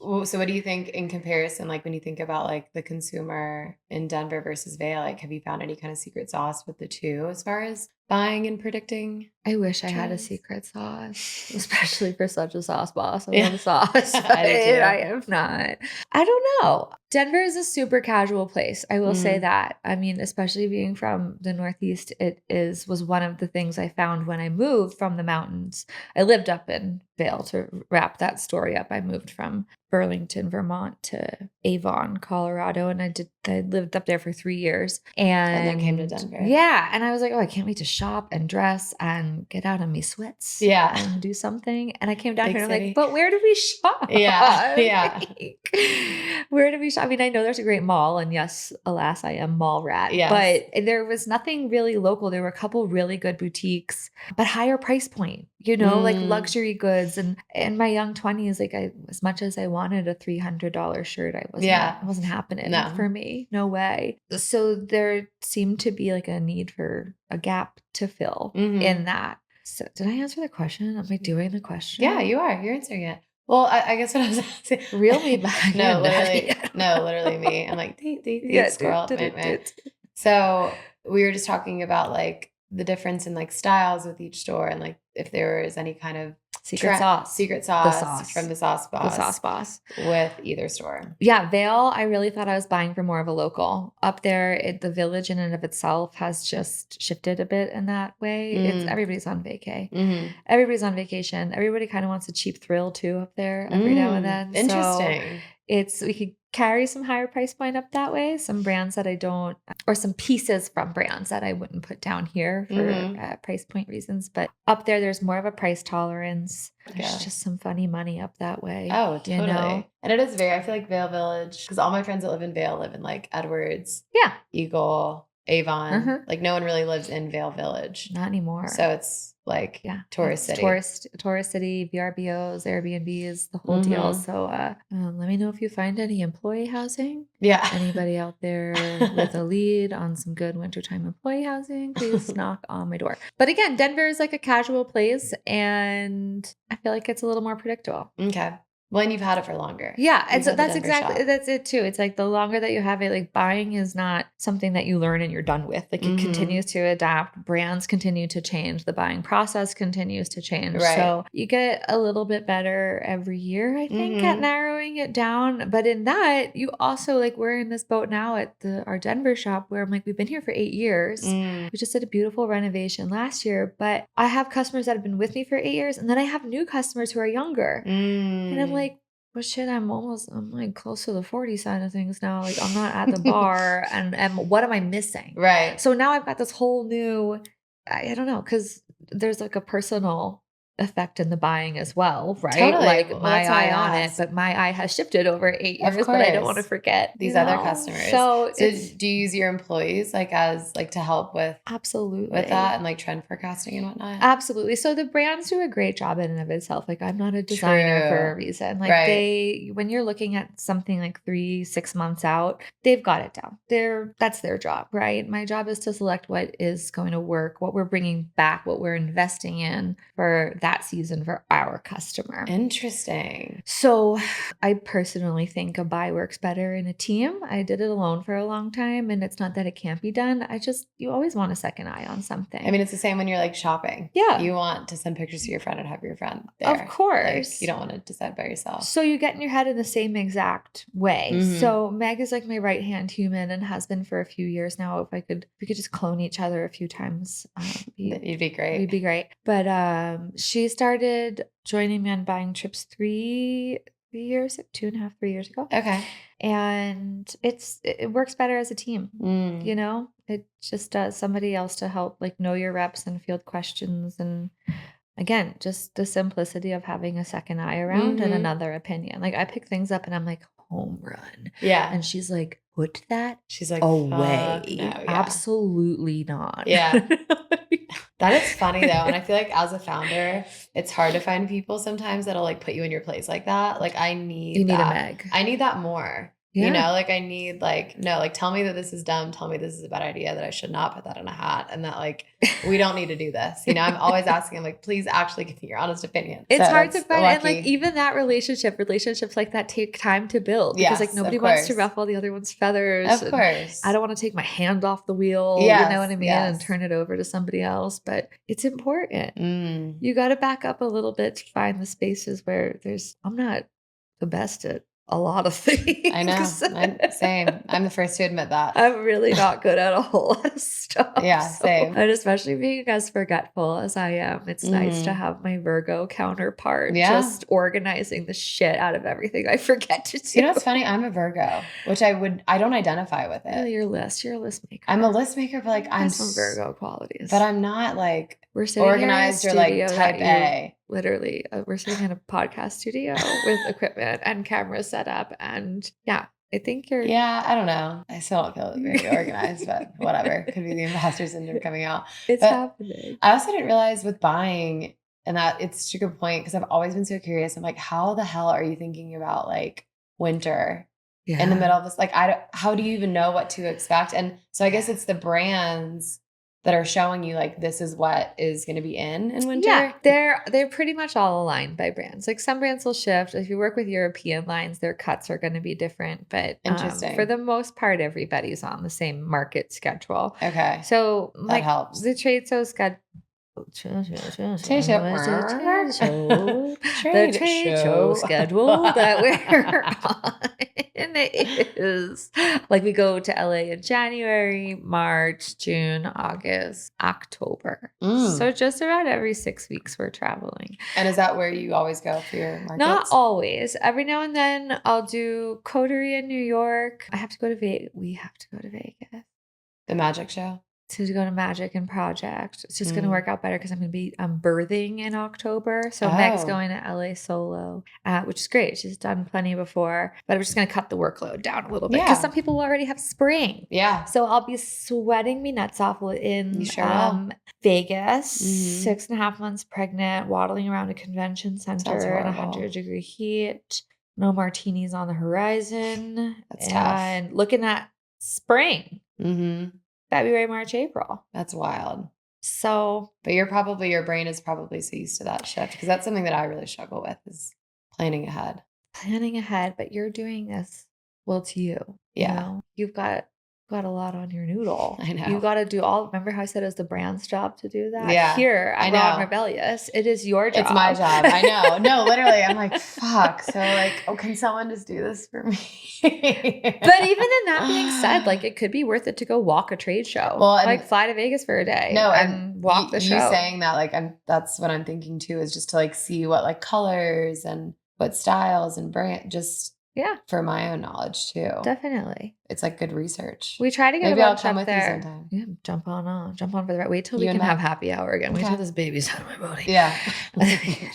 So what do you think in comparison, like when you think about like the consumer in Denver versus Vail, like have you found any kind of secret sauce with the two as far as buying and predicting?
I wish I had a secret sauce, especially for such a sauce boss. I love a sauce, but I am not. I don't know. Denver is a super casual place. I will say that. I mean, especially being from the Northeast, was one of the things I found when I moved from the mountains. I lived up in Vail to wrap that story up. I moved from Burlington, Vermont to Avon, Colorado. And I lived up there for 3 years. And
then came to Denver.
Yeah. And I was like, oh, I can't wait to shop and dress and get out of me sweats.
Yeah.
And do something. And I came down here and I'm like, but where do we shop?
Yeah. Yeah.
Where do we shop? I mean, I know there's a great mall. And yes, alas, I am mall rat.
Yes.
But there was nothing really local. There were a couple really good boutiques, but higher price point, like luxury goods. And my young 20s, like as much as I wanted a $300 shirt, it wasn't happening for me. No way. So there seemed to be like a need for a gap to fill in that. So did I answer the question? Am I doing the question?
Yeah, you are. You're answering it. Well, I guess what I was asking.
Reel me back.
No, literally me. I'm like, squirrel. So we were just talking about like the difference in like styles with each store and like if there was any kind of secret sauce from the sauce boss with either store.
Yeah, Vail, I really thought I was buying for more of a local. Up there, the village in and of itself has just shifted a bit in that way. It's everybody's on vacay. Everybody's on vacation. Everybody kind of wants a cheap thrill too up there every now and then.
Interesting.
So we could carry some higher price point up that way. Some brands that I don't, or some pieces from brands that I wouldn't put down here for price point reasons. But up there's more of a price tolerance. There's just some funny money up that way.
Oh, totally. And it is I feel like Vail Village, because all my friends that live in Vail live in like Edwards, Eagle, Avon. Like no one really lives in Vail Village.
Not anymore.
So it's like tourist city.
Tourist city, VRBOs, Airbnbs, the whole deal. So let me know if you find any employee housing.
Yeah.
Anybody out there with a lead on some good wintertime employee housing, please knock on my door. But again, Denver is like a casual place and I feel like it's a little more predictable.
Okay. Well, and you've had it for longer.
Yeah. And so that's it too. It's like the longer that you have it, like buying is not something that you learn and you're done with. Like it continues to adapt. Brands continue to change. The buying process continues to change.
Right.
So you get a little bit better every year, I think, at narrowing it down. But in that, you also like, we're in this boat now at our Denver shop where I'm like, we've been here for 8 years. We just did a beautiful renovation last year, but I have customers that have been with me for 8 years. And then I have new customers who are younger. And I'm like, well, shit, I'm like close to the 40 side of things now. Like I'm not at the bar and what am I missing?
Right.
So now I've got this whole new, I don't know, because there's like a personal effect in the buying as well, right?
Totally.
Like
Well,
my
that's why I
eye on it,
asked.
but my eye has shifted over 8 years,
Of
but I don't want to
course.
forget
These other customers.
So
do you use your employees like as like to help with
absolutely
with that and like trend forecasting and whatnot?
Absolutely. So the brands do a great job in and of itself. Like I'm not a designer for a reason. Like when you're looking at something like 3-6 months out, they've got it down. That's their job, right? My job is to select what is going to work, what we're bringing back, what we're investing in for that season for our customer.
Interesting.
So I personally think a buy works better in a team. I did it alone for a long time and it's not that it can't be done. You always want a second eye on something.
I mean, it's the same when you're like shopping.
Yeah.
You want to send pictures to your friend and have your friend there.
Of course.
Like, you don't want to decide by yourself.
So you get in your head in the same exact way. So Meg is like my right-hand human and has been for a few years now. If we could just clone each other a few times,
you'd be great.
We'd be great. But she started joining me on buying trips 2.5, 3 years ago.
Okay.
And it works better as a team. You know, it just does. Somebody else to help like know your reps and field questions. And again, just the simplicity of having a second eye around and another opinion. Like I pick things up and I'm like, home run.
Yeah.
And she's like, put that
She's like,
away.
No, yeah.
Absolutely not.
Yeah. That is funny though. And I feel like as a founder, it's hard to find people sometimes that'll like put you in your place like that. Like you need
a Meg.
I need that more. Yeah. You know, like I need tell me that this is dumb. Tell me this is a bad idea, that I should not put that in a hat and that like, we don't need to do this. You know, I'm always asking, I'm like, please actually give me your honest opinion.
It's hard to find. And like even that relationships like that take time to build because like nobody wants to ruffle the other one's feathers.
Of course.
I don't want to take my hand off the wheel, you know what I mean? And turn it over to somebody else, but it's important. You got to back up a little bit to find the spaces where I'm not the best at a lot of things.
I know. Same. I'm the first to admit that.
I'm really not good at a whole lot of stuff.
Yeah, same.
And especially being as forgetful as I am, it's nice to have my Virgo counterpart just organizing the shit out of everything I forget to do.
You know what's funny? I'm a Virgo, which I don't identify with it.
Oh, you're a list maker.
I'm a list maker, but like I'm
some Virgo qualities.
But I'm not like
we're sitting
organized or like type A.
Literally, we're sitting in a podcast studio with equipment and cameras set up. And yeah, I think you're...
Yeah, I don't know. I still don't feel very organized, but whatever. Could be the imposter syndrome coming out.
It's happening.
I also didn't realize with buying, and that it's such a good point, because I've always been so curious. I'm like, how the hell are you thinking about like winter in the middle of this? Like, how do you even know what to expect? And so I guess it's the brands that are showing you like this is what is going to be in winter.
Yeah, they're pretty much all aligned by brands. Like some brands will shift. If you work with European lines, their cuts are going to be different. But
interesting.
For the most part, everybody's on the same market schedule.
Okay,
so
that
like
helps.
The trade show schedule. The trade show schedule that we're on is like we go to LA in January, March, June, August, October. So just about every 6 weeks we're traveling.
And is that where you always go for your markets?
Not always. Every now and then I'll do Coterie in New York. We have to go to Vegas.
The magic show?
to go to Magic and Project. It's just going to work out better because I'm birthing in October. So Meg's going to LA solo, which is great. She's done plenty before, but I'm just going to cut the workload down a little bit because some people already have spring.
Yeah.
So I'll be sweating me nuts off in Vegas, 6.5 months pregnant, waddling around a convention center in 100-degree heat. No martinis on the horizon.
That's tough.
And looking at spring. February, March, April.
That's wild.
So,
but your brain is probably so used to that shift because that's something that I really struggle with is planning ahead.
But you're doing this to you.
Yeah.
You know? You've got a lot on your noodle.
I know.
You got to do remember how I said it was the brand's job to do that?
Yeah.
Here, I'm Raw and Rebellious. It is your job.
It's my job. I know. No, literally. I'm like, fuck. So like, can someone just do this for me?
But even in that being said, like it could be worth it to go walk a trade show. Well, like fly to Vegas for a day.
No,
and walk the show.
You saying that, like, that's what I'm thinking too, is just to like see what like colors and what styles and brand, just for my own knowledge too.
Definitely.
It's like good research.
We try to get
Maybe
a
I'll
bunch
come
up
with
there.
you sometime.
Yeah, jump on for the right. Wait till we can have happy hour again. Wait till this baby's out of my body.
Yeah.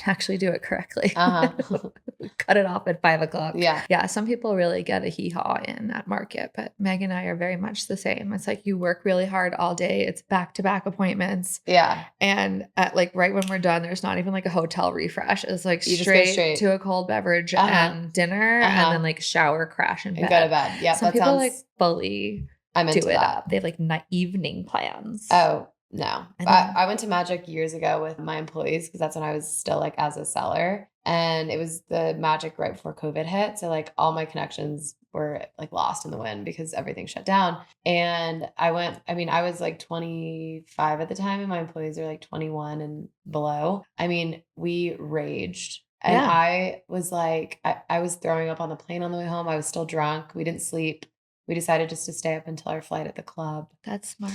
Actually do it correctly. Cut it off at 5:00. Yeah. Some people really get a hee-haw in that market, but Meg and I are very much the same. It's like you work really hard all day. It's back-to-back appointments.
Yeah.
And like right when we're done, there's not even like a hotel refresh. It's like
you
straight to a cold beverage and dinner and then like shower, crash in bed.
And go to bed. Yeah.
Some people like fully do it up. They have like evening plans.
Oh, no. I went to Magic years ago with my employees because that's when I was still like as a seller. And it was the Magic right before COVID hit. So like all my connections were like lost in the wind because everything shut down. And I was like 25 at the time and my employees are like 21 and below. I mean, we raged. And I was like, I was throwing up on the plane on the way home. I was still drunk. We didn't sleep. We decided just to stay up until our flight at the club.
That's smart.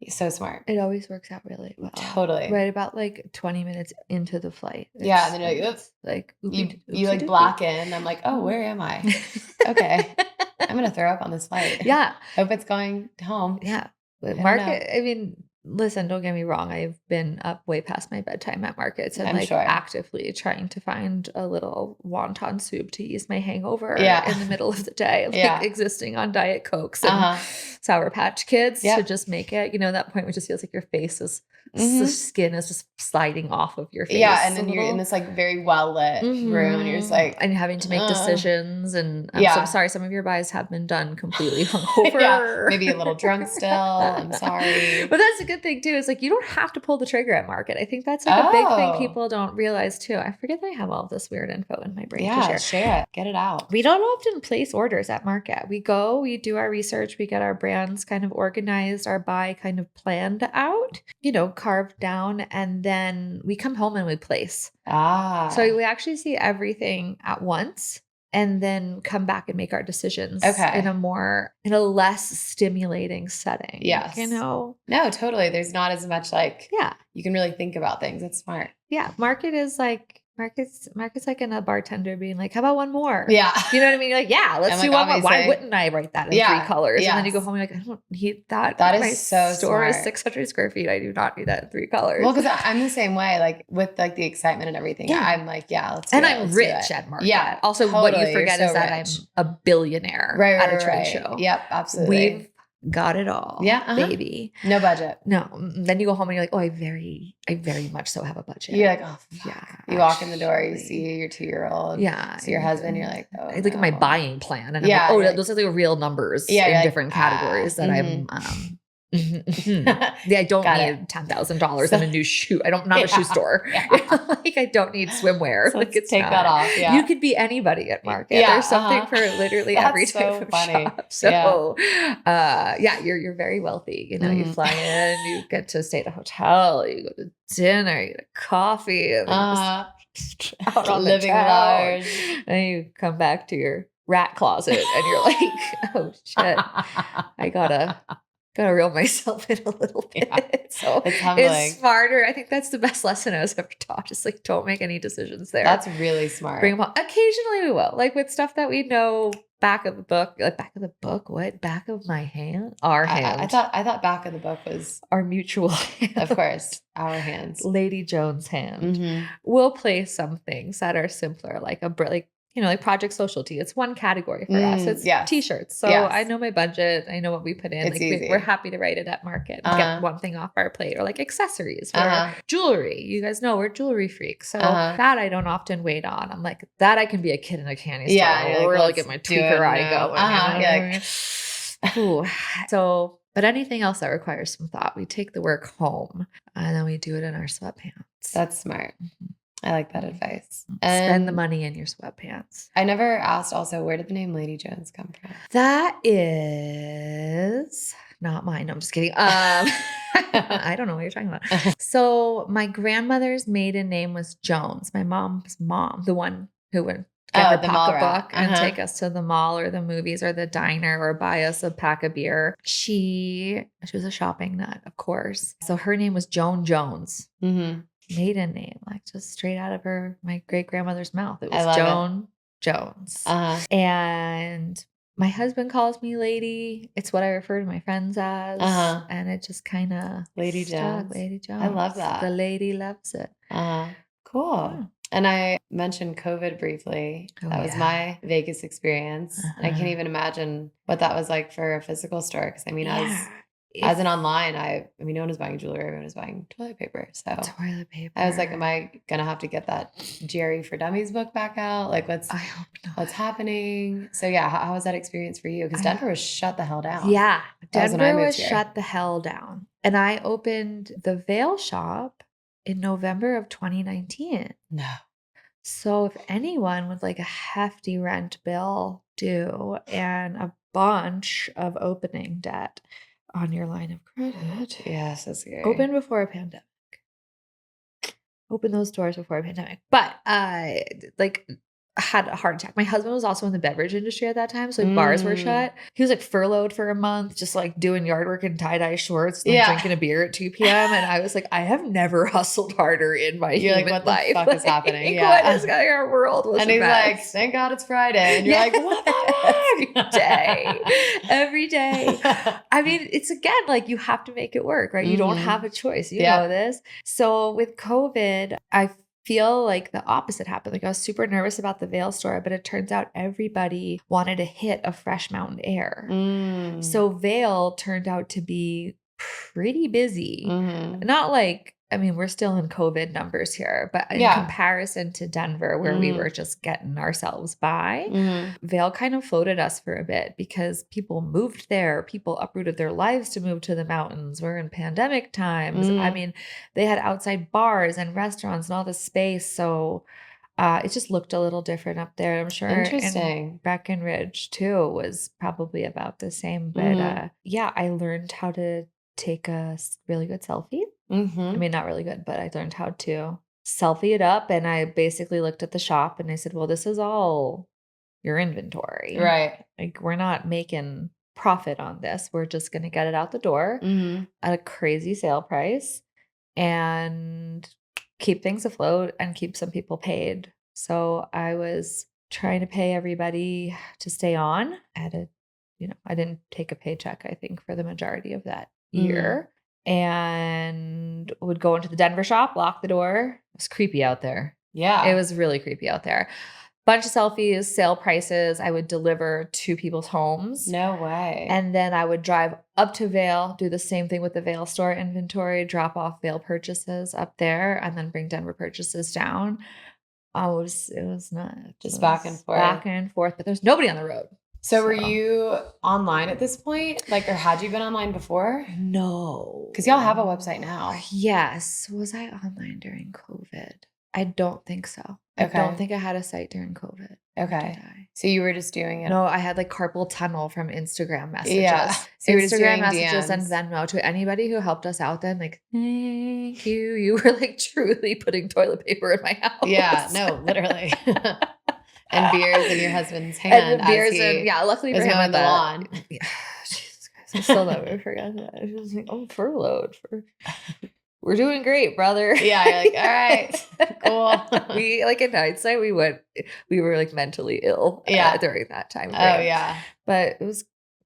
So smart.
It always works out really well.
Totally.
Right about like 20 minutes into the flight.
And then you're like, oops. Like you like black in. I'm like, oh, where am I? Okay. I'm going to throw up on this flight.
Yeah.
Hope it's going home.
Yeah. But I mean, listen, don't get me wrong. I've been up way past my bedtime at markets and actively trying to find a little wonton soup to ease my hangover in the middle of the day, like existing on Diet Cokes and Sour Patch Kids to just make it, that point where it just feels like your face is, the skin is just sliding off of your face.
Yeah. And then you're in this like very well lit room and you're just like.
And having to make decisions. And I'm sorry, some of your buys have been done completely hungover.
Maybe a little drunk still. I'm sorry.
But that's a good thing too. Is like, you don't have to pull the trigger at market. I think that's like a big thing people don't realize too. I forget that I have all of this weird info in my brain to
share it. Get it out.
We don't often place orders at market. We go, we do our research, we get our brands kind of organized, our buy kind of planned out, carved down, and then we come home and we place. So we actually see everything at once and then come back and make our decisions in a less stimulating setting.
Yes. No, totally. There's not as much you can really think about things. It's smart.
Yeah. Market's like in a bartender being like, how about one more?
Yeah.
You know what I mean? You're like, yeah, let's do one more. Why wouldn't I write that in 3 colors?
Yes.
And then you go home and you're like, I don't need that.
That
My
is so
store
smart.
is 600 square feet. I do not need that in 3 colors.
Well, because I'm the same way, like with like the excitement and everything. Yeah. I'm like, let's do
and
it.
I'm rich at market.
Yeah.
Also, what you forget is that I'm a billionaire at a trade show.
Yep, absolutely.
We've got it all.
Yeah.
Baby.
No budget.
No. Then you go home and you're like, oh, I very much so have a budget.
You're like, oh, yeah. You walk in the door, you see your 2-year-old.
Yeah.
See your husband. You're like, oh,
I look at my buying plan and I'm like, oh, those are the real numbers in different categories that I'm. I don't need $10,000 in a new shoe. Not a shoe store. Like I don't need swimmer.
So like take that off. Yeah.
You could be anybody at market. There's something for literally every type of shop. So you're very wealthy. You fly in, you get to stay at a hotel, you go to dinner, you get a coffee, and just out on
living large.
And you come back to your rat closet and you're like, oh shit, I gotta reel myself in a little bit. Yeah. So it's smarter. I think that's the best lesson I was ever taught. Just like, don't make any decisions there.
That's really smart.
Bring them home. Occasionally we will, like with stuff that we know back of the book, like back of the book, what? Back of my hand? Our hand.
I thought back of the book was
our mutual hand.
Of course, our hands.
Lady Jones' hand.
Mm-hmm.
We'll play some things that are simpler, like like Project Socialty. It's one category for us. It's t-shirts. So I know my budget. I know what we put in.
It's easy.
We're happy to write it at market and get one thing off our plate, or like accessories or jewelry. You guys know we're jewelry freaks. So that I don't often wait on. I'm like, that I can be a kid in a candy store.
Yeah.
Or like get my tweaker eye going. So, but anything else that requires some thought, we take the work home and then we do it in our sweatpants.
That's smart. I like that advice.
And spend the money in your sweatpants.
I never asked also, where did the name Lady Jones come from?
That is not mine. No, I'm just kidding. I don't know what you're talking about. So my grandmother's maiden name was Jones. My mom's mom, the one who would get her pocketbook and take us to the mall or the movies or the diner or buy us a pack of beer. She was a shopping nut, of course. So her name was Joan Jones. Mm-hmm. Maiden name, like just straight out of my great grandmother's mouth. It was Joan Jones. And my husband calls me Lady. It's what I refer to my friends as. And it just kind of
Lady Jones.
Lady Jones.
I love that.
The lady loves it.
Cool. Yeah. And I mentioned COVID briefly. That was my Vegas experience. And I can't even imagine what that was like for a physical store. Because I mean, as an online, no one was buying jewelry, everyone was buying toilet paper. So
toilet paper.
I was like, am I gonna have to get that Jerry for Dummies book back out? Like, I hope not. What's happening? So yeah, how was that experience for you? Because Denver was shut the hell down.
Yeah, Denver was shut the hell down, and I opened the Vail shop in November of 2019.
No.
So if anyone with like a hefty rent bill due and a bunch of opening debt on your line of credit.
Yes, that's scary.
Open before a pandemic. Open those doors before a pandemic. But had a heart attack. My husband was also in the beverage industry at that time, so bars were shut. He was like furloughed for a month, just like doing yard work in tie-dye shorts, and drinking a beer at 2 p.m. And I was like, I have never hustled harder in my human
what
life.
The fuck is happening?
What is going on? Our world was
and he's like, thank God it's Friday. And you're like, what the
fuck? Every day. I mean, it's again, like you have to make it work, right? You don't have a choice. You know this. So with COVID, I feel like the opposite happened. Like I was super nervous about the Vail store, but it turns out everybody wanted to hit a fresh mountain air. So Vail turned out to be pretty busy. Not like, we're still in COVID numbers here, but in comparison to Denver, where we were just getting ourselves by, Vail kind of floated us for a bit because people moved there. People uprooted their lives to move to the mountains. We're in pandemic times. They had outside bars and restaurants and all this space. So it just looked a little different up there. I'm sure.
Interesting.
Breckenridge too was probably about the same. But I learned how to take a really good selfie. Not really good, but I learned how to selfie it up. And I basically looked at the shop and I said, well, this is all your inventory.
Right.
Like we're not making profit on this. We're just going to get it out the door at a crazy sale price and keep things afloat and keep some people paid. So I was trying to pay everybody to stay on at I didn't take a paycheck, I think, for the majority of that year. And would go into the Denver shop, lock the door. It was creepy out there.
Yeah.
It was really creepy out there. Bunch of selfies, sale prices. I would deliver to people's homes.
No way.
And then I would drive up to Vail, do the same thing with the Vail store inventory, drop off Vail purchases up there, and then bring Denver purchases down. It was nuts.
Just back and forth.
Back and forth, but there's nobody on the road.
So were you online at this point? Like, or had you been online before?
No.
Because y'all have a website now.
Yes. Was I online during COVID? I don't think so.
Okay.
I don't think I had a site during COVID.
Okay. So you were just doing it?
No, I had like carpal tunnel from Instagram messages.
Yeah.
So Instagram messages and Venmo to anybody who helped us out then. Like, thank you. You were like truly putting toilet paper in my house.
Yeah. No, literally. And beers in your husband's hand.
And beers luckily for him
on the lawn.
Yeah. Jesus Christ. I still never forgot that. I was like, I'm furloughed for we're doing great, brother.
Yeah, you're like, all right, cool.
We like in hindsight, we were like mentally ill during that time
Oh
frame.
yeah.
But it was,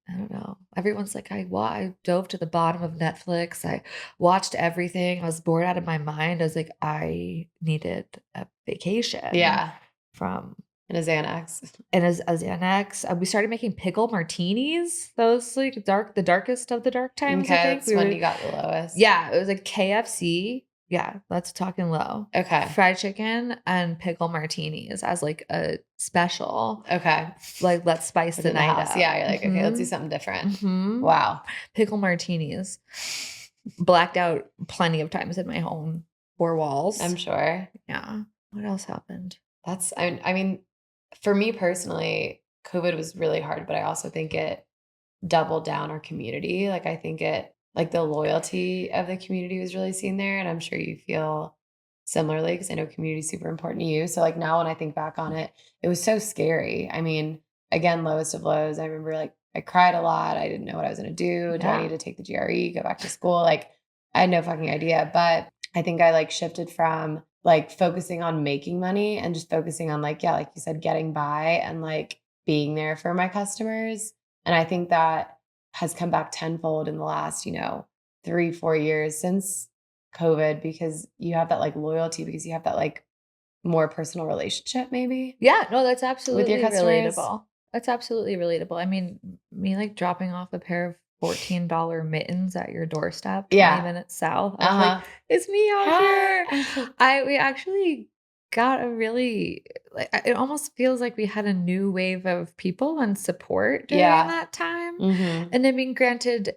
I don't know. Everyone's like, I dove to the bottom of Netflix. I watched everything. I was bored out of my mind. I was like, I needed a vacation.
Yeah.
From
And a Xanax.
And as Xanax, we started making pickle martinis. Those like the darkest of the dark times.
Okay,
I think
that's when you got the lowest.
Yeah, it was like KFC. Yeah, that's talking low.
Okay.
Fried chicken and pickle martinis as like a special.
Okay.
Like let's spice the night up.
Yeah, you're like, okay, let's do something different.
Mm-hmm.
Wow.
Pickle martinis. Blacked out plenty of times in my own four walls.
I'm sure.
Yeah. What else happened?
I mean, for me personally, COVID was really hard, but I also think it doubled down our community. Like, I think like the loyalty of the community was really seen there. And I'm sure you feel similarly because I know community is super important to you. So like now when I think back on it, it was so scary. I mean, again, lowest of lows. I remember like I cried a lot. I didn't know what I was going to do. Do I need to take the GRE, go back to school? Like I had no fucking idea. But I think I like shifted from like focusing on making money and just focusing on like, yeah, like you said, getting by and like being there for my customers. And I think that has come back tenfold in the last, 3-4 years since COVID, because you have that like loyalty, because you have that like more personal relationship maybe.
Yeah, no, that's absolutely
with your customers.
relatable. That's absolutely relatable. I mean, me like dropping off a pair of $14 mittens at your doorstep 20 minutes south. I was like, it's me out here. We actually got a really like it almost feels like we had a new wave of people and support during that time. And I mean, granted,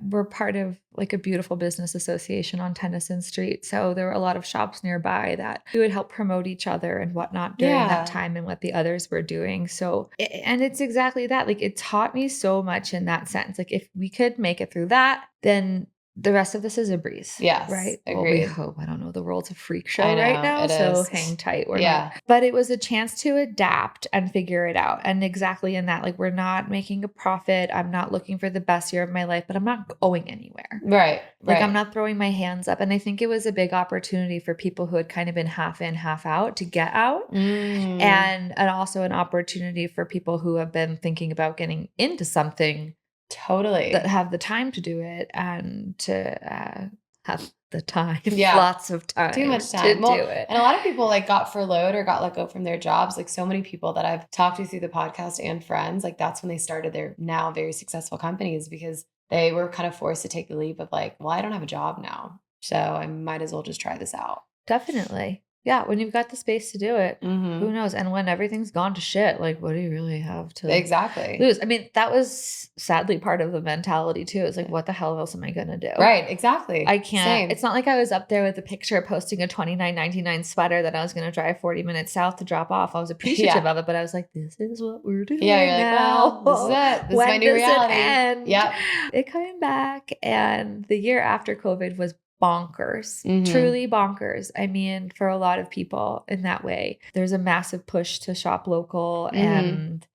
we're part of like a beautiful business association on Tennyson Street, so there were a lot of shops nearby that we would help promote each other and whatnot during that time and what the others were doing. So, and it's exactly that. Like, it taught me so much in that sense. Like, if we could make it through that, then the rest of this is a breeze.
Yes.
Right.
Agreed.
Well, we hope. I don't know. The world's a freak show right now. So hang tight. We're not. But it was a chance to adapt and figure it out. And exactly in that, like, we're not making a profit. I'm not looking for the best year of my life, but I'm not going anywhere.
Right.
Like, I'm not throwing my hands up. And I think it was a big opportunity for people who had kind of been half in, half out to get out. And also an opportunity for people who have been thinking about getting into something.
Totally.
That have the time to do it and to have the time. Lots of time.
Too much time
to do it.
And a lot of people like got furloughed or got let go from their jobs. Like so many people that I've talked to through the podcast and friends, like that's when they started their now very successful companies, because they were kind of forced to take the leap of like, well, I don't have a job now, so I might as well just try this out.
Definitely. Yeah, when you've got the space to do it, who knows? And when everything's gone to shit, like, what do you really have to lose? I mean, that was sadly part of the mentality too. It's like, what the hell else am I going to do?
Right, exactly.
I can't. Same. It's not like I was up there with a picture posting a $29.99 sweater that I was going to drive 40 minutes south to drop off. I was appreciative of it, but I was like, this is what we're doing now.
Like, well, this is it. This is my new reality.
Yep. It coming back. And the year after COVID was bonkers, truly bonkers. I mean, for a lot of people in that way, there's a massive push to shop local and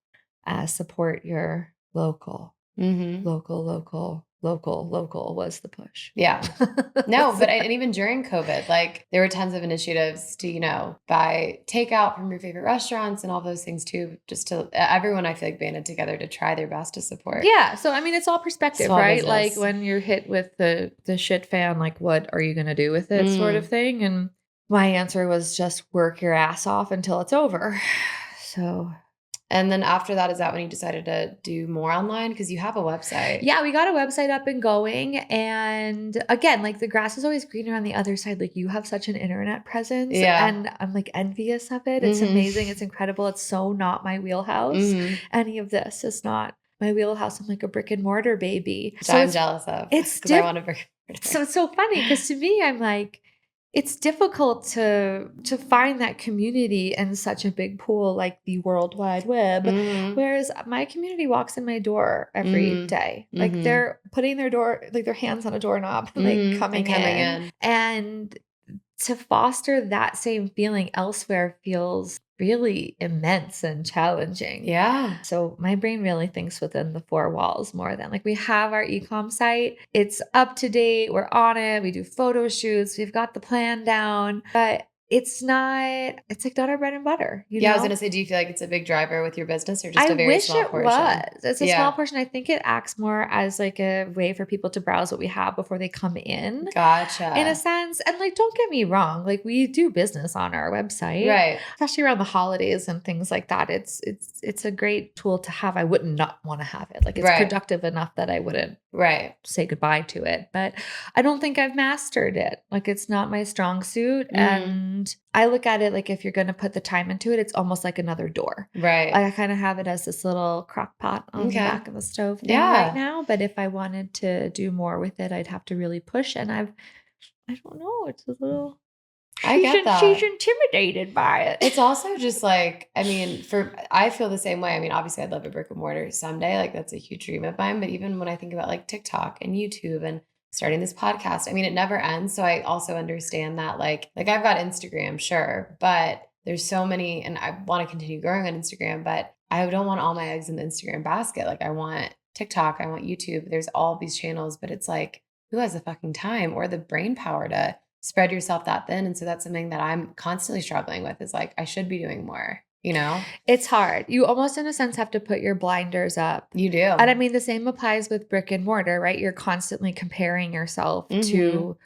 support your local. Local was the push.
Yeah. No, but and even during COVID, like there were tons of initiatives to, buy takeout from your favorite restaurants and all those things too, just to everyone, I feel like, banded together to try their best to support.
Yeah. So, I mean, it's all perspective,
Small
right?
business.
Like when you're hit with the shit fan, like what are you going to do with it sort of thing? And my answer was just work your ass off until it's over. So...
And then after that, is that when you decided to do more online? Because you have a website.
Yeah, we got a website up and going. And again, like the grass is always greener on the other side. Like you have such an internet presence.
Yeah.
And I'm like envious of it. It's amazing. It's incredible. It's so not my wheelhouse. Any of this is not my wheelhouse. I'm like a brick and mortar baby.
Which I'm jealous of.
It's
because I want a brick and mortar.
So it's so funny because to me, I'm like, it's difficult to find that community in such a big pool like the World Wide Web. Whereas my community walks in my door every day. Like they're putting their hands on a doorknob and like coming in. And to foster that same feeling elsewhere feels really immense and challenging.
Yeah.
So my brain really thinks within the four walls more than like we have our ecom site. It's up to date. We're on it. We do photo shoots. We've got the plan down, but it's like not our bread and butter,
Yeah, I was gonna say, do you feel like it's a big driver with your business or just
I
a very
wish
small
it
portion?
was. It's a small portion. I think it acts more as like a way for people to browse what we have before they come in.
Gotcha.
In a sense. And like, don't get me wrong, like we do business on our website.
Right.
Especially around the holidays and things like that. It's a great tool to have. I wouldn't not want to have it. Like it's productive enough that I wouldn't say goodbye to it. But I don't think I've mastered it. Like it's not my strong suit. And I look at it like if you're going to put the time into it, it's almost like another door.
Right.
Like I kind of have it as this little crock pot on the back of the stove thing right now. But if I wanted to do more with it, I'd have to really push. And I don't know. It's a little.
I get that.
She's intimidated by it.
It's also just like, I mean, I feel the same way. I mean, obviously I'd love a brick and mortar someday. Like that's a huge dream of mine. But even when I think about like TikTok and YouTube and starting this podcast, I mean, it never ends. So I also understand that like I've got Instagram, sure, but there's so many, and I want to continue growing on Instagram, but I don't want all my eggs in the Instagram basket. Like I want TikTok, I want YouTube. There's all these channels, but it's like, who has the fucking time or the brain power to spread yourself that thin? And so that's something that I'm constantly struggling with is like, I should be doing more, you know?
It's hard. You almost in a sense have to put your blinders up.
You do.
And I mean, the same applies with brick and mortar, right? You're constantly comparing yourself to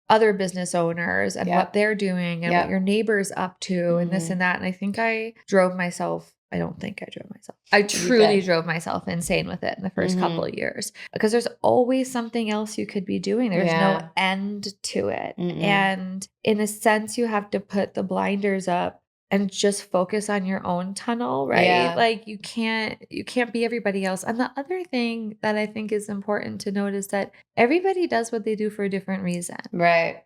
other business owners and what they're doing and what your neighbor's up to and this and that. And I think I drove myself. I don't think I drove myself. I truly drove myself insane with it in the first couple of years because there's always something else you could be doing. There's no end to it. And in a sense, you have to put the blinders up and just focus on your own tunnel, right?
Yeah.
Like you can't be everybody else. And the other thing that I think is important to note is that everybody does what they do for a different reason.
Right.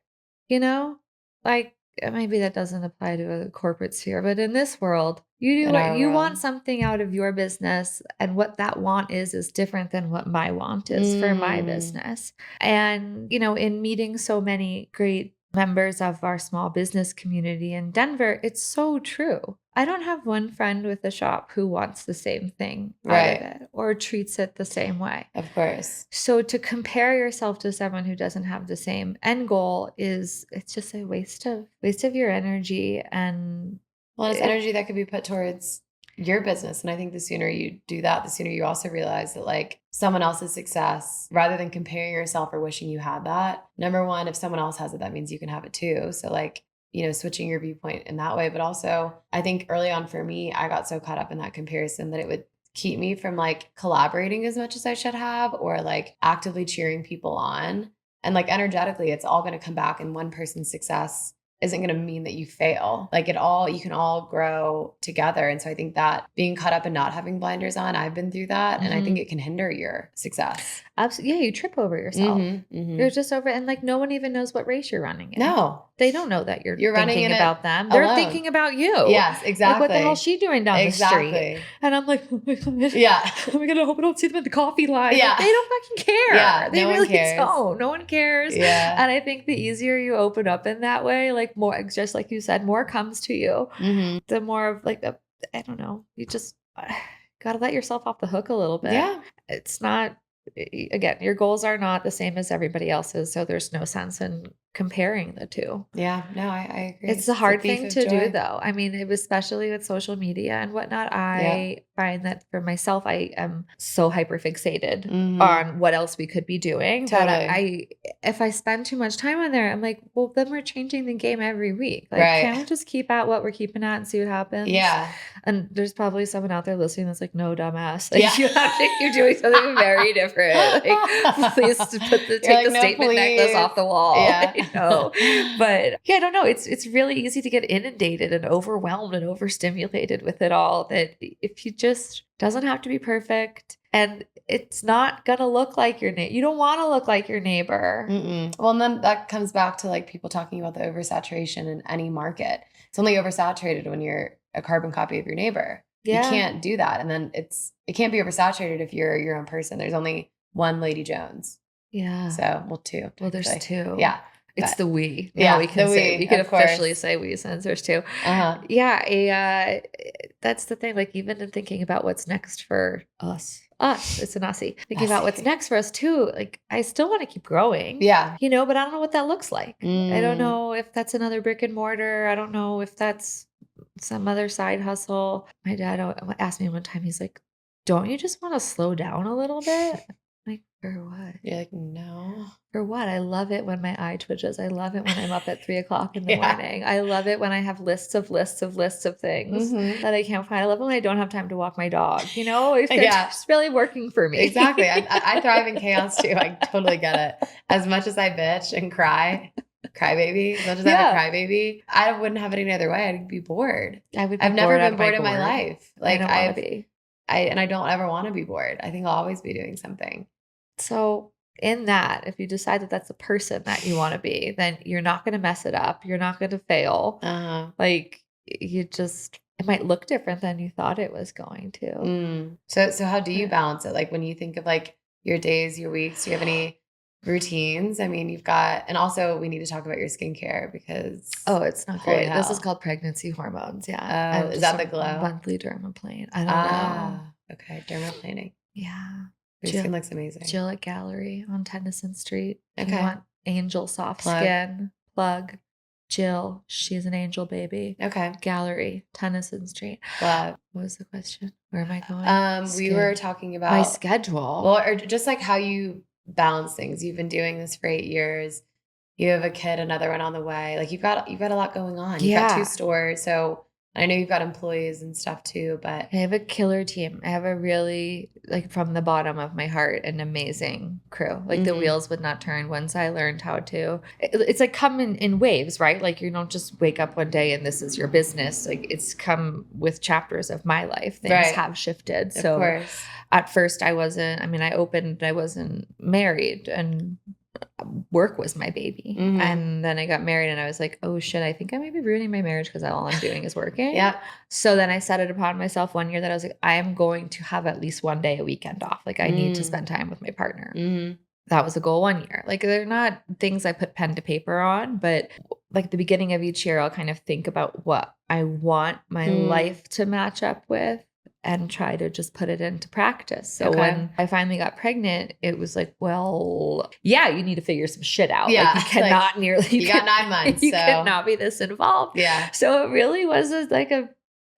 You know, like maybe that doesn't apply to a corporate sphere, but in this world, you do what you want something out of your business, and what that want is different than what my want is for my business. And, you know, in meeting so many great members of our small business community in Denver, it's so true. I don't have one friend with a shop who wants the same thing out of it or treats it the same way.
Of course.
So to compare yourself to someone who doesn't have the same end goal it's just a waste of your energy. And
well, it's energy that could be put towards your business. And I think the sooner you do that, the sooner you also realize that like someone else's success, rather than comparing yourself or wishing you had that, number one, if someone else has it, that means you can have it too. So like, you know, switching your viewpoint in that way. But also I think early on for me, I got so caught up in that comparison that it would keep me from like collaborating as much as I should have, or like actively cheering people on. And like energetically, it's all going to come back, and one person's success isn't going to mean that you fail. Like you can all grow together. And so I think that being caught up and not having blinders on, I've been through that. And I think it can hinder your success.
Absolutely. Yeah, you trip over yourself. You're just over, and like no one even knows what race you're running in.
No.
They don't know that you're
running
thinking about them. They're
alone.
Thinking about you.
Yes, exactly.
Like, what the hell is she doing down the street? And I'm like, oh my God.
Yeah.
Oh my God, I hope I don't see them at the coffee line.
Yeah.
Like, they don't fucking care.
Yeah,
They
no one
really
cares.
don't. No one cares.
Yeah.
And I think the easier you open up in that way, like more, just like you said, more comes to you. The more of like, I don't know, you just got to let yourself off the hook a little bit.
Yeah.
It's not, again, your goals are not the same as everybody else's. So there's no sense in comparing the two.
Yeah, no, I agree.
It's a hard thing to do though. I mean, especially with social media and whatnot, I find that for myself, I am so hyper fixated on what else we could be doing.
Totally.
But if I spend too much time on there, I'm like, well, then we're changing the game every week. Like, can't we just keep at what we're keeping at and see what happens?
Yeah.
And there's probably someone out there listening that's like, no, dumbass. Like, you're doing something very different. Like, please take the statement necklace off the wall.
Yeah.
You know, but yeah, I don't know. It's really easy to get inundated and overwhelmed and overstimulated with it all. That if you just doesn't have to be perfect, and it's not gonna look like your neighbor. You don't want to look like your neighbor.
Well, and then that comes back to like people talking about the oversaturation in any market. It's only oversaturated when you're a carbon copy of your neighbor. Yeah. You can't do that, and then it can't be oversaturated if you're your own person. There's only one Lady Jones.
Yeah.
So, well, two.
Well, there's two.
Yeah.
It's the we.
Yeah,
Now we can
the
say,
we,
we can
of
officially
course.
say we censors too.
Uh-huh.
Yeah, that's the thing. Like even in thinking about what's next for us, it's an Aussie. Thinking about what's
Aussie.
next for us too. Like I still want to keep growing.
Yeah.
But I don't know what that looks like. I don't
Mm.
know if that's another brick and mortar. I don't know if that's some other side hustle. My dad asked me one time, he's like, don't you just want to slow down a little bit? Like, for what?
You're like, no.
For what? I love it when my eye twitches. I love it when I'm up at 3 o'clock in the
Yeah.
morning. I love it when I have lists of things that I can't find. I love it when I don't have time to walk my dog. If
Yeah.
it's really working for me.
Exactly. I thrive in chaos too. I totally get it. As much as I bitch and crybaby, as much as I'm a crybaby, I wouldn't have it any other way. I'd be bored. I've never been bored in my life. Like
I don't want to be.
I don't ever want to be bored. I think I'll always be doing something.
So in that, if you decide that that's the person that you want to be, then you're not going to mess it up. You're not going to fail. Like it might look different than you thought it was going to.
So how do you balance it? Like when you think of like your days, your weeks, do you have any routines? I mean, you've got, and also we need to talk about your skincare because
it's not great.
hell.
This is called pregnancy hormones. Yeah.
Is that the glow?
Monthly dermaplane. I don't know.
Okay. Dermaplaning.
Yeah.
Your skin looks amazing.
Jill at Gallery on Tennyson Street. If
Okay.
you want angel soft skin, plug Jill. She's an angel baby.
Okay.
Gallery, Tennyson Street.
Love.
What was the question? Where am I going?
We were talking about
my schedule.
Well, or just like how you balance things. You've been doing this for 8 years. You have a kid, another one on the way. Like you've got a lot going on. You've got 2 stores. So I know you've got employees and stuff too, but
I have a killer team. I have a really, like from the bottom of my heart, an amazing crew. Like the wheels would not turn once I learned how to. It's like come in waves, right? Like you don't just wake up one day and this is your business. Like it's come with chapters of my life. Things have shifted.
Of
So
course.
At first I wasn't married and work was my baby. And then I got married and I was like, oh shit, I think I might be ruining my marriage because all I'm doing is working. So then I set it upon myself one year that I was like, I am going to have at least one day a weekend off. Like I need to spend time with my partner. That was a goal one year. Like they're not things I put pen to paper on, but like the beginning of each year, I'll kind of think about what I want my life to match up with and try to just put it into practice. So when I finally got pregnant, it was like, well, yeah, you need to figure some shit out.
Yeah.
Like you cannot
you got 9 months.
You cannot be this involved.
Yeah.
So it really was like a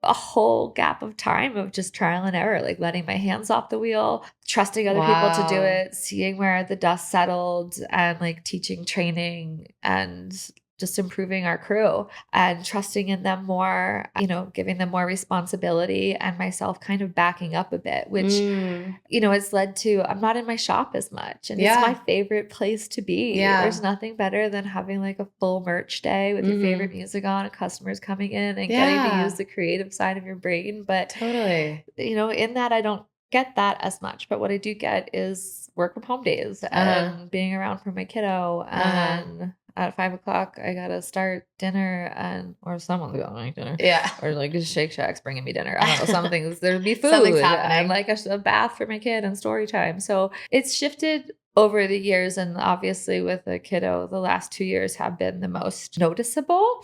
whole gap of time of just trial and error, like letting my hands off the wheel, trusting other people to do it, seeing where the dust settled, and like teaching training and just improving our crew and trusting in them more, giving them more responsibility and myself kind of backing up a bit, which, it's led to, I'm not in my shop as much. And it's my favorite place to be. There's nothing better than having like a full merch day with your favorite music on and customers coming in and getting to use the creative side of your brain. But
totally,
in that I don't get that as much, but what I do get is work from home days and being around for my kiddo and at 5 o'clock, I gotta start dinner or someone's gonna make dinner.
Yeah.
Or like Shake Shack's bringing me dinner. I don't know, something's, there'd be food.
Something's happening.
And like a bath for my kid and story time. So it's shifted over the years. And obviously with a kiddo, the last 2 years have been the most noticeable.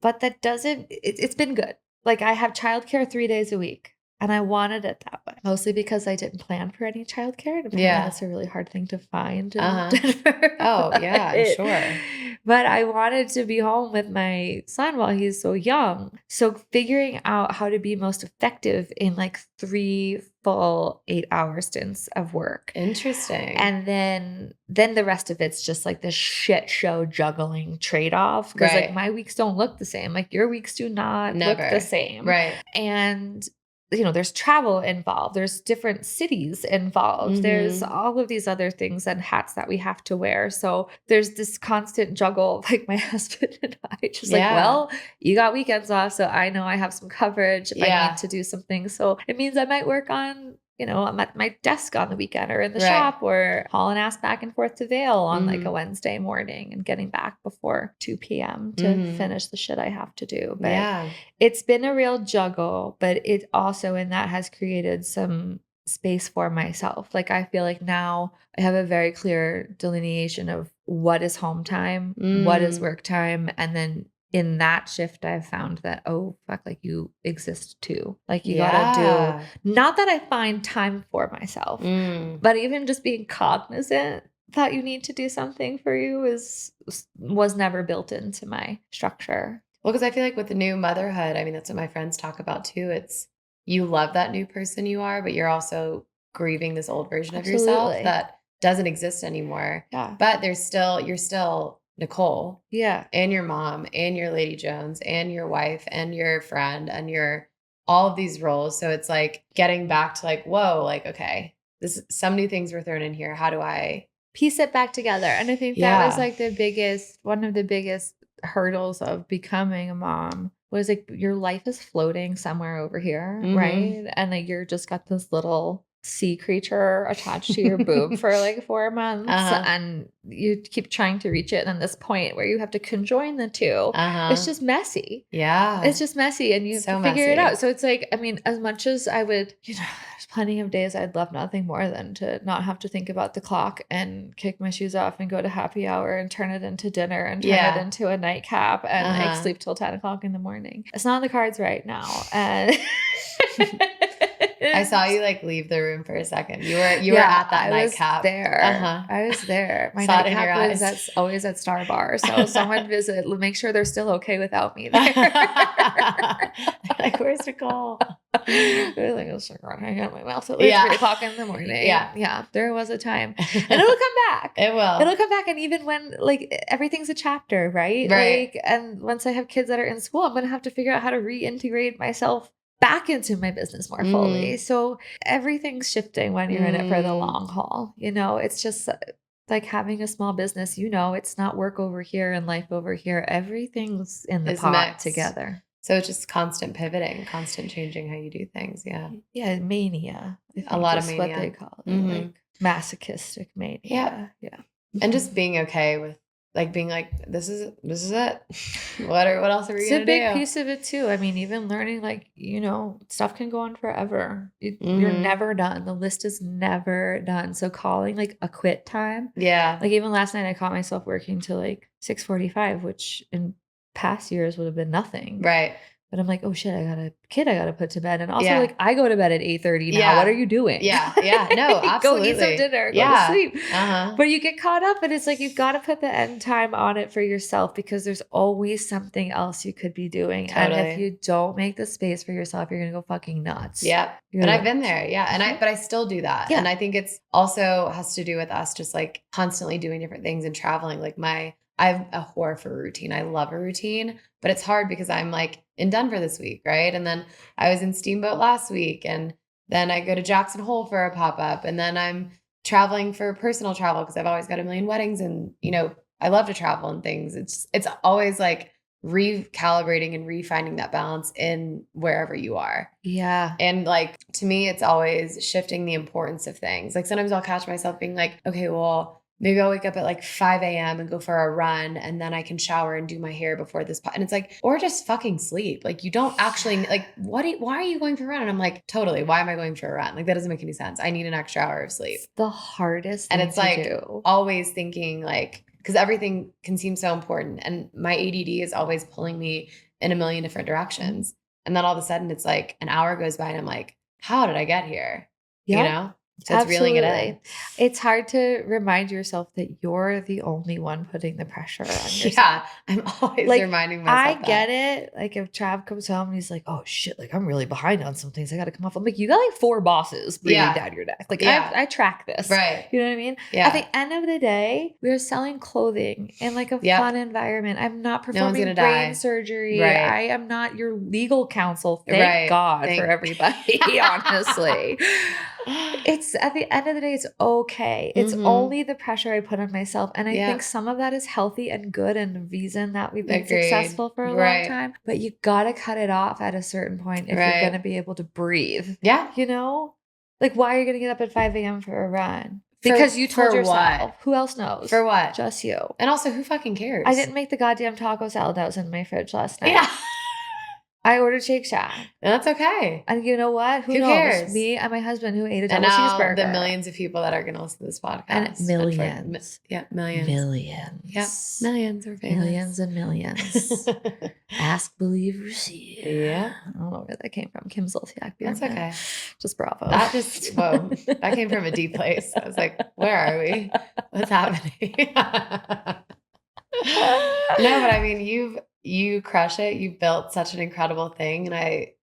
But that it's been good. Like I have childcare 3 days a week. And I wanted it that way, mostly because I didn't plan for any childcare. And that's a really hard thing to find in Denver.
Oh, yeah, I'm sure.
But I wanted to be home with my son while he's so young. So figuring out how to be most effective in like 3 full 8-hour stints of work.
Interesting.
And then the rest of it's just like this shit show juggling trade-off. Because like my weeks don't look the same. Like your weeks do not look the same.
Right.
And there's travel involved. There's different cities involved. There's all of these other things and hats that we have to wear. So there's this constant juggle of like my husband and I just like, well, you got weekends off. So I know I have some coverage if I need to do something. So it means I might work on, I'm at my desk on the weekend or in the shop or hauling ass back and forth to Vail on like a Wednesday morning and getting back before 2 p.m. to finish the shit I have to do. But it's been a real juggle, but it also in that has created some space for myself. Like I feel like now I have a very clear delineation of what is home time, what is work time, and then in that shift, I've found that, oh, fuck, like you exist too. Like you gotta do, not that I find time for myself, but even just being cognizant that you need to do something for you was never built into my structure.
Well, because I feel like with the new motherhood, I mean, that's what my friends talk about too. It's you love that new person you are, but you're also grieving this old version of yourself
Absolutely.
that doesn't exist anymore.
Yeah.
But you're still Nicole
Yeah.
and your mom and your Lady Jones and your wife and your friend and your all of these roles. So it's like getting back to like, whoa, like, okay, some new things were thrown in here. How do I
piece it back together? And I think that was like one of the biggest hurdles of becoming a mom was like your life is floating somewhere over here, right? And like you're just got this little sea creature attached to your boob for like 4 months and you keep trying to reach it. And then this point where you have to conjoin the two, it's just messy.
Yeah.
It's just messy and you have to figure it out. So it's like, I mean, as much as I would, there's plenty of days I'd love nothing more than to not have to think about the clock and kick my shoes off and go to happy hour and turn it into dinner and turn it into a nightcap and like sleep till 10 o'clock in the morning. It's not on the cards right now. And
I saw you like leave the room for a second. You were at that nightcap.
I was there. My nightcap was always at Star Bar. So someone visit, make sure they're still okay without me there.
Like, where's Nicole?
They're like, oh, hang out my mouth at least 3 o'clock in the morning. Yeah. There was a time. And it'll come back. It'll come back. And even when like everything's a chapter, right? Like, and once I have kids that are in school, I'm going to have to figure out how to reintegrate myself back into my business more fully. So everything's shifting when you're in it for the long haul. It's just like having a small business, it's not work over here and life over here. Everything's in the pot mixed together.
So it's just constant pivoting, constant changing how you do things. Yeah.
Yeah. Mania.
A lot of mania.
What they call it. Like masochistic mania. Yeah.
And just being okay with like being like, this is it. What else are we going to do?
It's a big piece of it too. I mean, even learning like, stuff can go on forever. You're never done. The list is never done. So calling like a quit time. Yeah. Like even last night I caught myself working till like 6:45, which in past years would have been nothing. Right. But I'm like, oh shit, I got a kid I got to put to bed. And also like I go to bed at 8:30 now. Yeah. What are you doing? Yeah. No, absolutely. Go eat some dinner, go to sleep. But you get caught up and it's like, you've got to put the end time on it for yourself because there's always something else you could be doing. Totally. And if you don't make the space for yourself, you're going to go fucking nuts. Yeah. And I've been there. Yeah. And but I still do that. Yeah. And I think it's also has to do with us just like constantly doing different things and traveling. Like I have a horror for routine. I love a routine, but it's hard because I'm like in Denver this week, right? And then I was in Steamboat last week, and then I go to Jackson Hole for a pop-up, and then I'm traveling for personal travel because I've always got a million weddings, and I love to travel and things. It's always like recalibrating and refinding that balance in wherever you are. Yeah. And like to me, it's always shifting the importance of things. Like sometimes I'll catch myself being like, okay, well, maybe I'll wake up at like 5 a.m. and go for a run, and then I can shower and do my hair before this. And it's like, or just fucking sleep. Like you don't actually like, why are you going for a run? And I'm like, totally. Why am I going for a run? Like that doesn't make any sense. I need an extra hour of sleep. It's the hardest thing to do. And it's like always thinking like, because everything can seem so important. And my ADD is always pulling me in a million different directions. And then all of a sudden it's like an hour goes by and I'm like, how did I get here? Yeah. So it's reeling it in. It's hard to remind yourself that you're the only one putting the pressure on yourself. Yeah, I'm always reminding myself that. Get it. Like if Trav comes home and he's like, oh shit, like I'm really behind on some things. I got to come off. I'm like, you got like 4 bosses breathing down your neck. Like I track this. Right. You know what I mean? Yeah. At the end of the day, we are selling clothing in like a fun environment. I'm not performing brain surgery. Right. I am not your legal counsel. Thank God for everybody, honestly. It's at the end of the day, it's okay. It's only the pressure I put on myself. And I think some of that is healthy and good and the reason that we've been successful for a long time. But you got to cut it off at a certain point if you're going to be able to breathe. Yeah. Like why are you going to get up at 5 a.m. for a run? Because you told yourself. What? Who else knows? For what? Just you. And also, who fucking cares? I didn't make the goddamn taco salad that was in my fridge last night. Yeah. I ordered Shake Shack.
That's okay.
And you know what? Who knows?
cares?
Me and my husband who ate a
And
double
now
cheeseburger.
the millions of people that are going to listen to this podcast.
And millions.
Millions.
Millions.
Yep. Millions are famous.
Millions and millions. Ask, believe, receive.
Yeah.
I don't know where that came from. Kim Zolciak.
That's okay.
Just bravo.
That came from a deep place. I was like, where are we? What's happening? No, but I mean, you crush it. You've built such an incredible thing. And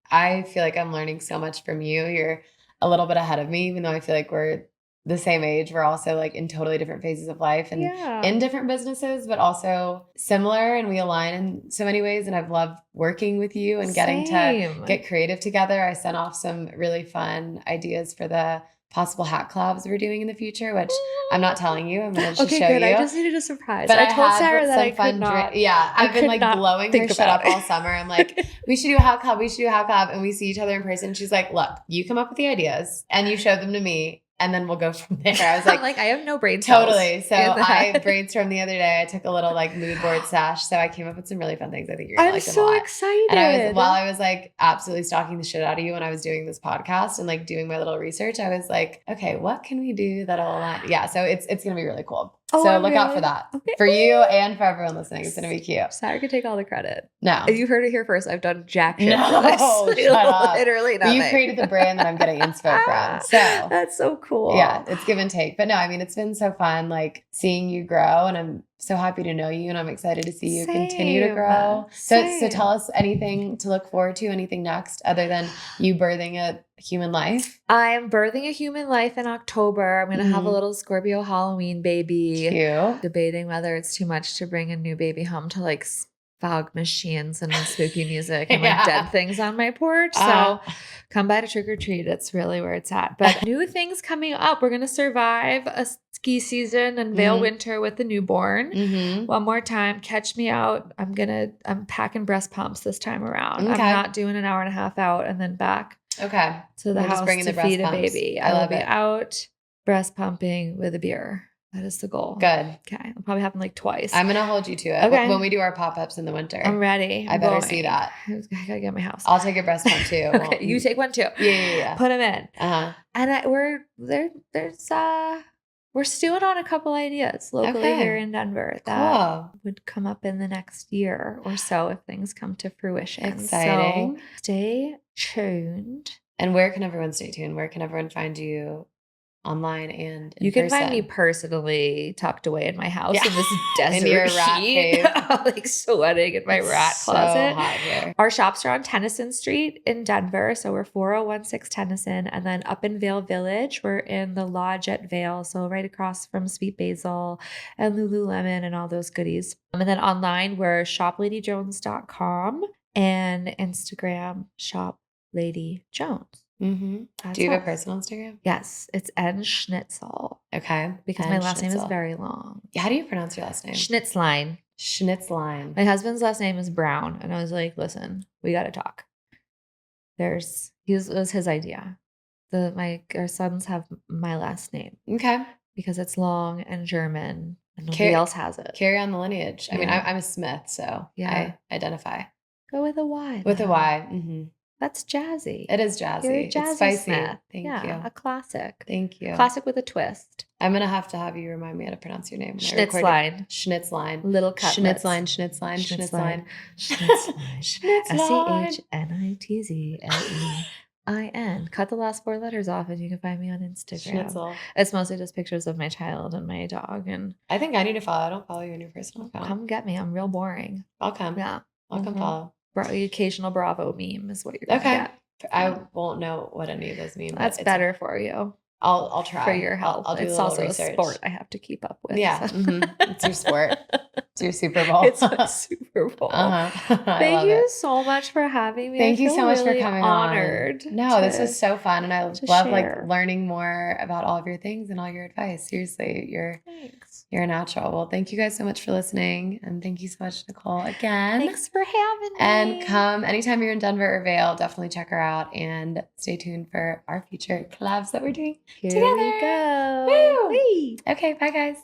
I feel like I'm learning so much from you. You're a little bit ahead of me, even though I feel like we're the same age. We're also like in totally different phases of life and in different businesses, but also similar. And we align in so many ways. And I've loved working with you and getting to get creative together. I sent off some really fun ideas for the possible hat collabs we're doing in the future, which I'm not telling you. I'm going to show you.
I just needed a surprise.
But
I told Sarah that I could not.
I've been like blowing her shit up all summer. I'm like, we should do a hat collab. We should do a hat collab. And we see each other in person. She's like, look, you come up with the ideas and you show them to me. And then we'll go from there. I was like,
I have no brain cells.
Totally. So I brainstormed the other day. I took a little like mood board stash. So I came up with some really fun things. I think you're gonna like them a lot.
I'm so excited.
And I was like absolutely stalking the shit out of you when I was doing this podcast and like doing my little research. I was like, okay, what can we do that'll align? Yeah. So it's gonna be really cool. So look out for that. Okay. For you and for everyone listening. It's gonna be cute.
Sarah could take all the credit.
No.
You heard it here first. I've done jack shit.
No,
literally nothing.
You created the brand that I'm getting inspo from. So
that's so cool.
Yeah, it's give and take. But no, I mean, it's been so fun like seeing you grow, and I'm so happy to know you, and I'm excited to see you continue to grow. So tell us anything to look forward to, anything next other than you birthing a human life.
I am birthing a human life in October. I'm going to have a little Scorpio Halloween baby.
Cute.
Debating whether it's too much to bring a new baby home to like fog machines and spooky music and like dead things on my porch. So come by to trick or treat. It's really where it's at. But new things coming up. We're going to survive a ski season and Vail winter with the newborn. One more time. Catch me out. I'm packing breast pumps this time around. I'm not doing an hour and a half out and then back.
Okay.
To the house to feed a baby. I will be out breast pumping with a beer. That is the goal.
Good.
Okay. It'll probably happen like twice.
I'm going to hold you to it. Okay. When we do our pop-ups in the winter.
I'm ready.
I better see that.
I got to get my house.
I'll take a breast pump too.
Okay. You take one too.
Yeah.
Put them in. And we're stewing on a couple ideas locally here in Denver that would come up in the next year or so if things come to fruition.
Exciting.
So stay tuned.
And where can everyone stay tuned? Where can everyone find you online and in
You can
person?
find me personally tucked away in my house in this desert
in your rat cave.
like sweating in my rat closet.
So hot here.
Our shops are on Tennyson Street in Denver. So we're 4016 Tennyson. And then up in Vail Village, we're in the Lodge at Vail. So right across from Sweet Basil and Lululemon and all those goodies. And then online, we're shopladyjones.com and Instagram shopladyjones.
Do you have a personal Instagram?
Yes, it's N Schnitzel.
Okay.
Because my last name is very long.
How do you pronounce your last name?
Schnitzlein.
Schnitzlein.
My husband's last name is Brown. And I was like, listen, we got to talk. It was his idea. Our sons have my last name. Okay. Because it's long and German and nobody else has it.
Carry on the lineage. I mean, I'm a Smith, so I identify.
Go with a Y.
With a Y. Mm-hmm.
That's jazzy.
It is jazzy.
You're a jazzy
it's spicy.
Smith.
Thank you.
A classic.
Thank you.
Classic with a twist.
I'm going to have you remind me how to pronounce your name.
Schnitzlein.
Schnitzlein.
Little cutlets.
Schnitzlein.
SCHNITZLEIN. Cut the last 4 letters off and you can find me on Instagram.
Schnitzel.
It's mostly just pictures of my child and my dog. And
I think I need to follow. I don't follow you on your personal account.
Come get me. I'm real boring.
I'll come.
Yeah.
I'll come follow.
The occasional Bravo meme is what you're going to get.
I won't know what any of those mean.
That's better for you.
I'll try.
For your health.
I'll do
it's
a
also
research.
A sport I have to keep up with.
Yeah. It's your sport. It's your Super Bowl.
It's my Super Bowl. Thank you so much for having me.
Thank you so much for coming
honored
on. No, this was so fun. And I love like learning more about all of your things and all your advice. Seriously, you're a natural. Well, thank you guys so much for listening. And thank you so much, Nicole, again.
Thanks for having me.
And come anytime you're in Denver or Vail, definitely check her out and stay tuned for our future collabs that we're doing together.
Here we go.
Woo! Okay, bye guys.